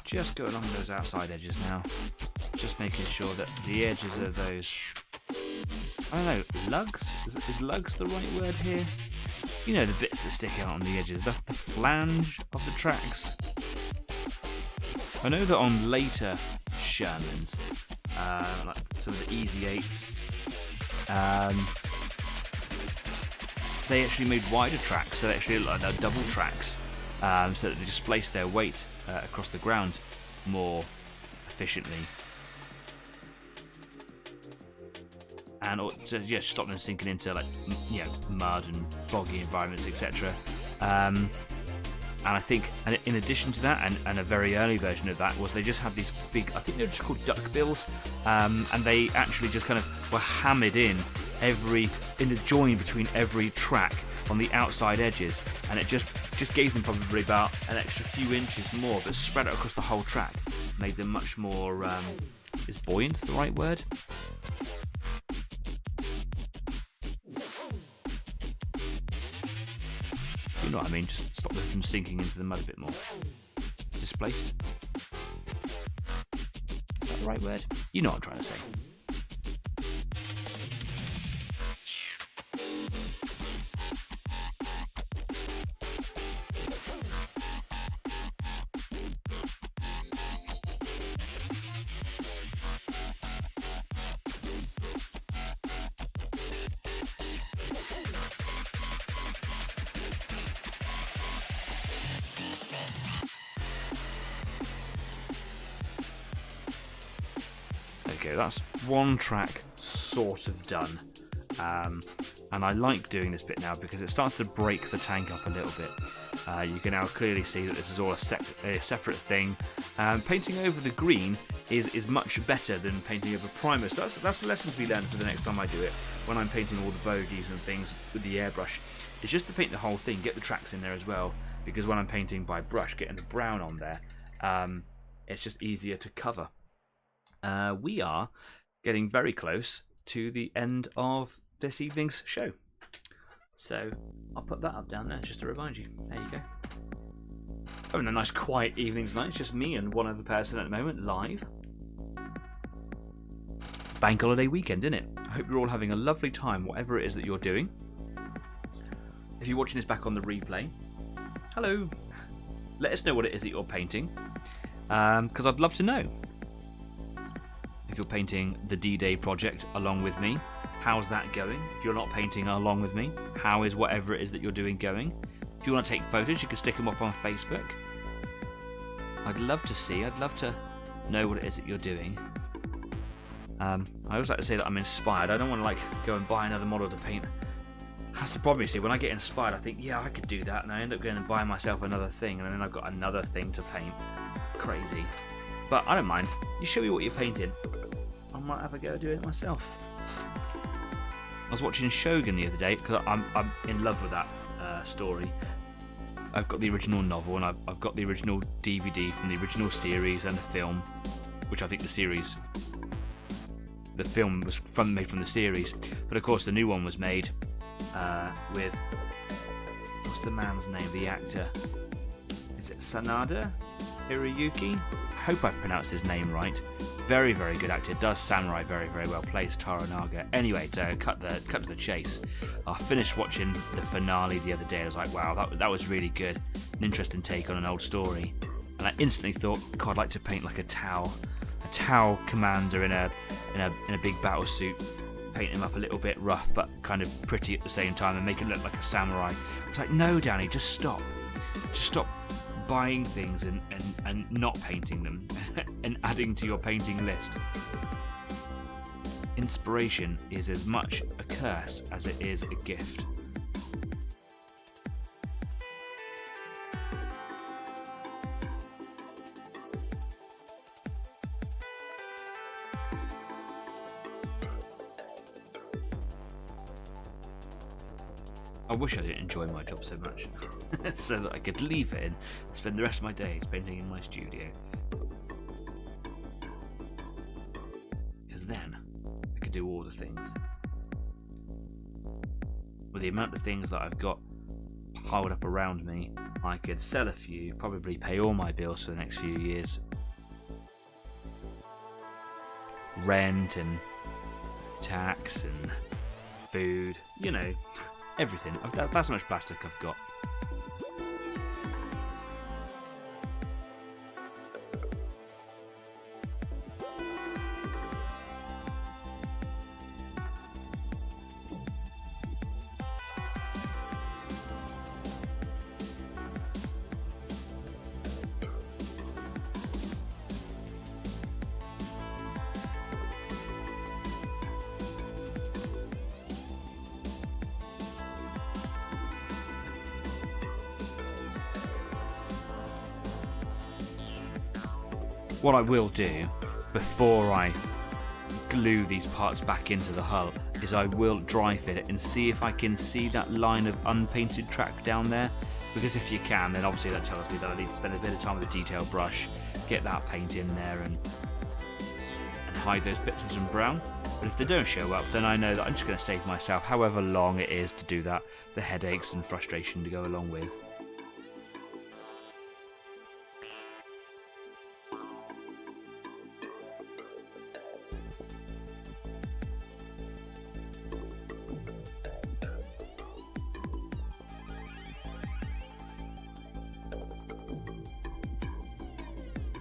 Just go along those outside edges now. Just making sure that the edges of those, I don't know, lugs? Is lugs the right word here? You know, the bits that stick out on the edges, the flange of the tracks. I know that on later Shermans, like some of the Easy 8s, they actually made wider tracks, so they actually look like they're double tracks, so that they displace their weight across the ground more efficiently. And to stop them sinking into mud and boggy environments, etc. And I think, in addition to that, and a very early version of that, was they just had these big, I think they're just called duck bills, and they actually just kind of were hammered in the join between every track on the outside edges, and it just gave them probably about an extra few inches more, but spread it across the whole track, made them much more, is buoyant the right word? You know what I mean, just stop them from sinking into the mud a bit more. Displaced. Is that the right word? You know what I'm trying to say. Okay, that's one track sort of done, and I like doing this bit now because it starts to break the tank up a little bit. You can now clearly see that this is all a separate thing. Painting over the green is much better than painting over primer, so that's a lesson to be learned for the next time I do it, when I'm painting all the bogies and things with the airbrush. It's just to paint the whole thing, get the tracks in there as well, because when I'm painting by brush, getting the brown on there, it's just easier to cover. We are getting very close to the end of this evening's show, so I'll put that up down there just to remind you. There you go. Having a nice quiet evening tonight. It's just me and one other person at the moment live. Bank holiday weekend, isn't it? I hope you're all having a lovely time, whatever it is that you're doing. If you're watching this back on the replay, hello. Let us know what it is that you're painting, because I'd love to know. If you're painting the D-Day project along with me, how's that going? If you're not painting along with me, how is whatever it is that you're doing going? If you want to take photos, you can stick them up on Facebook. I'd love to see, I'd love to know what it is that you're doing. I always like to say that I'm inspired. I don't want to go and buy another model to paint. That's the problem, you see. When I get inspired, I think, yeah, I could do that, and I end up going and buying myself another thing, and then I've got another thing to paint. Crazy. But I don't mind. You show me what you're painting. I might have a go at doing it myself. I was watching Shogun the other day because I'm in love with that story. I've got the original novel, and I've got the original DVD from the original series and the film, which I think the film was made from the series. But of course, the new one was made with, what's the man's name? The actor. Is it Sanada Hiroyuki? I hope I've pronounced his name right. Very, very good actor. Does samurai very, very well. Plays Toranaga. Anyway, to cut to the chase, I finished watching the finale the other day. I was like, wow, that was really good. An interesting take on an old story. And I instantly thought, God, I'd like to paint like a Tau commander in a big battle suit. Paint him up a little bit rough, but kind of pretty at the same time, and make him look like a samurai. It's like, no, Danny, just stop. Just stop buying things and not painting them and adding to your painting list. Inspiration is as much a curse as it is a gift. I wish I didn't enjoy my job so much, so that I could leave it and spend the rest of my days painting in my studio. Because then I could do all the things. With the amount of things that I've got piled up around me, I could sell a few, probably pay all my bills for the next few years rent and tax and food, you know, everything. That's how much plastic I've got. What I will do before I glue these parts back into the hull is I will dry fit it and see if I can see that line of unpainted track down there, because if you can, then obviously that tells me that I need to spend a bit of time with a detail brush, get that paint in there and hide those bits with some brown. But if they don't show up, then I know that I'm just going to save myself however long it is to do that, the headaches and frustration to go along with.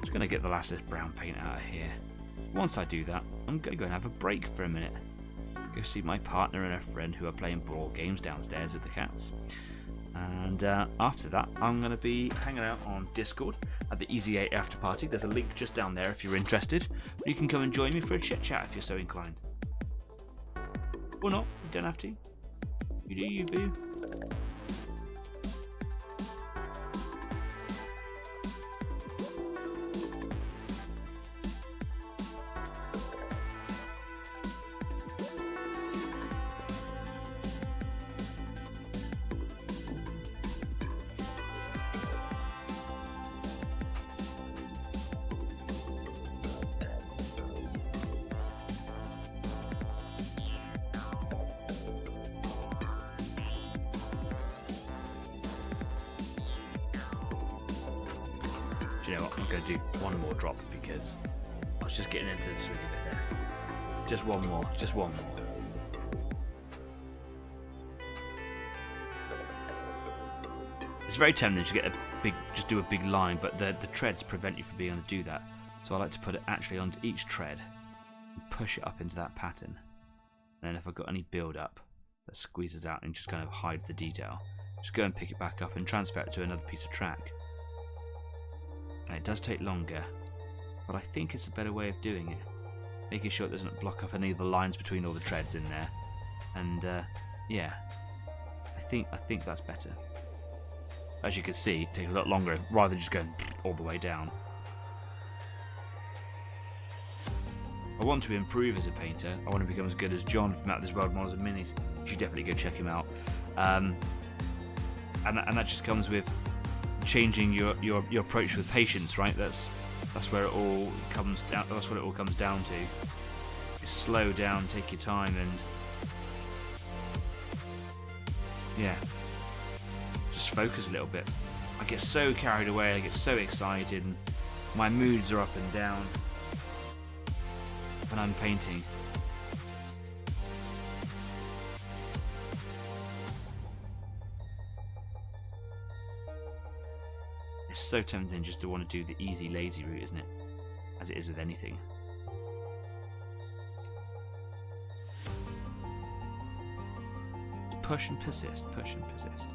Going to get the last of this brown paint out of here. Once I do that, I'm going to go and have a break for a minute. Go see my partner and a friend who are playing Warlord Games downstairs with the cats. And after that, I'm going to be hanging out on Discord at the Easy 8 after party. There's a link just down there if you're interested. You can come and join me for a chit chat if you're so inclined. Or not, you don't have to. You do you, boo. Do you know what? I'm going to do one more drop because I was just getting into the swing a bit there. Just one more. Just one more. It's very tempting to get a big, just do a big line, but the treads prevent you from being able to do that. So I like to put it actually onto each tread and push it up into that pattern. And then if I've got any build up that squeezes out and just kind of hides the detail, just go and pick it back up and transfer it to another piece of track. And it does take longer, but I think it's a better way of doing it. Making sure it doesn't block up any of the lines between all the treads in there. And yeah, I think that's better. As you can see, it takes a lot longer rather than just going all the way down. I want to improve as a painter. I want to become as good as John from Out of This World Models and Minis. You should definitely go check him out. And that just comes with changing your approach with patience, right? That's where it all comes down. That's what it all comes down to. Just slow down, take your time, and yeah, just focus a little bit. I get so carried away. I get so excited, and my moods are up and down when I'm painting. It's so tempting just to want to do the easy, lazy route, isn't it? As it is with anything. Push and persist, push and persist.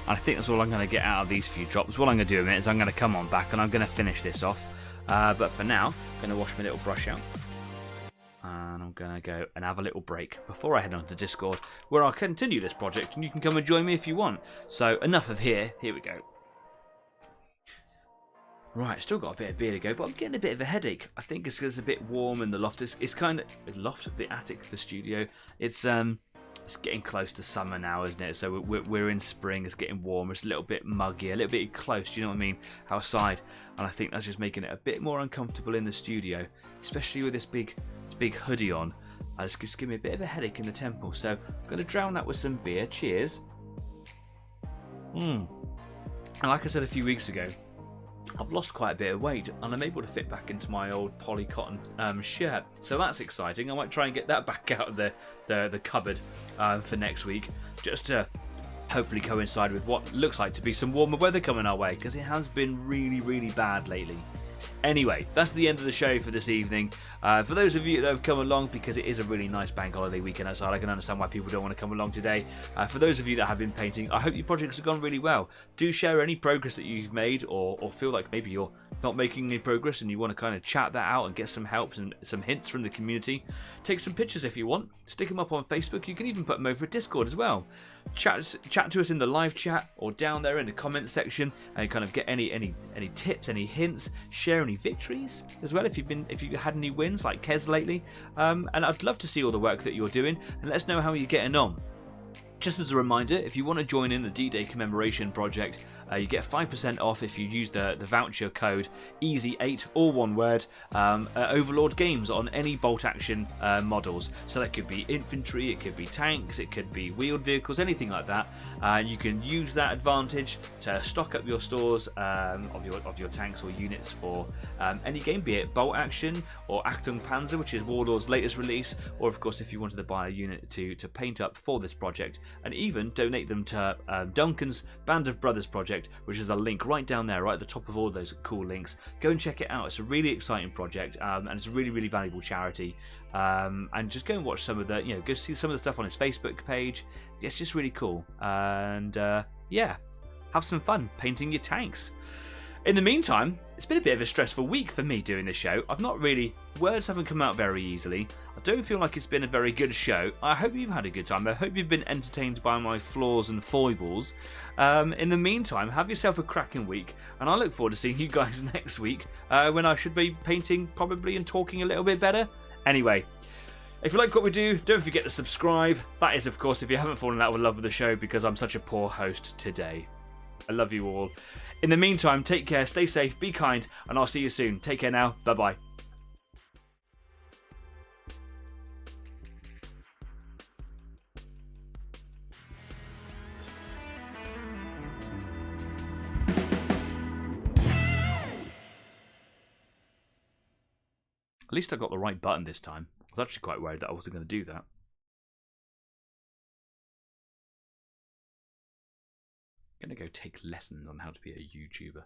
I think that's all I'm going to get out of these few drops. What I'm going to do in a minute is I'm going to come on back and I'm going to finish this off. But for now, I'm going to wash my little brush out. And I'm going to go and have a little break before I head on to Discord, where I'll continue this project and you can come and join me if you want. So enough of here. Here we go. Right, still got a bit of beer to go, but I'm getting a bit of a headache. I think it's because it's a bit warm in the loft. It's kind of the loft, the attic, the studio. It's getting close to summer now, isn't it? So we're in spring. It's getting warmer. It's a little bit muggy, a little bit close. Do you know what I mean? Outside, and I think that's just making it a bit more uncomfortable in the studio, especially with this big hoodie on. It's just giving me a bit of a headache in the temple. So I'm going to drown that with some beer. Cheers. And like I said a few weeks ago, I've lost quite a bit of weight and I'm able to fit back into my old poly cotton shirt, so that's exciting. I might try and get that back out of the cupboard for next week, just to hopefully coincide with what looks like to be some warmer weather coming our way, because it has been really bad lately. Anyway, that's the end of the show for this evening. For those of you that have come along, because it is a really nice bank holiday weekend outside, I can understand why people don't want to come along today. For those of you that have been painting, I hope your projects have gone really well. Do share any progress that you've made, or feel like maybe you're not making any progress and you want to kind of chat that out and get some help and some hints from the community. Take some pictures if you want. Stick them up on Facebook. You can even put them over at Discord as well. Chat to us in the live chat or down there in the comments section, and kind of get any tips, any hints, share any victories as well if you've had any wins like Kez lately. And I'd love to see all the work that you're doing, and let us know how you're getting on. Just as a reminder, if you want to join in the D-Day commemoration project, you get 5% off if you use the voucher code EASY8, all one word, at Warlord Games on any bolt action models. So that could be infantry, it could be tanks, it could be wheeled vehicles, anything like that. You can use that advantage to stock up your stores of your tanks or units for any game, be it bolt action or Achtung Panzer, which is Warlord's latest release, or of course if you wanted to buy a unit to paint up for this project, and even donate them to Duncan's Band of Brothers project, which is a link right down there, right at the top of all those cool links. Go and check it out. It's a really exciting project, and it's a really valuable charity. And just go and watch some of the, go see some of the stuff on his Facebook page. It's just really cool. And yeah, have some fun painting your tanks. In the meantime, it's been a bit of a stressful week for me doing this show. Words haven't come out very easily. I don't feel like it's been a very good show. I hope you've had a good time. I hope you've been entertained by my flaws and foibles. In the meantime, have yourself a cracking week, and I look forward to seeing you guys next week, when I should be painting probably and talking a little bit better. Anyway, if you like what we do, don't forget to subscribe. That is, of course, if you haven't fallen out with love with the show, because I'm such a poor host today. I love you all. In the meantime, take care, stay safe, be kind, and I'll see you soon. Take care now. Bye-bye. At least I got the right button this time. I was actually quite worried that I wasn't going to do that. I'm going to go take lessons on how to be a YouTuber.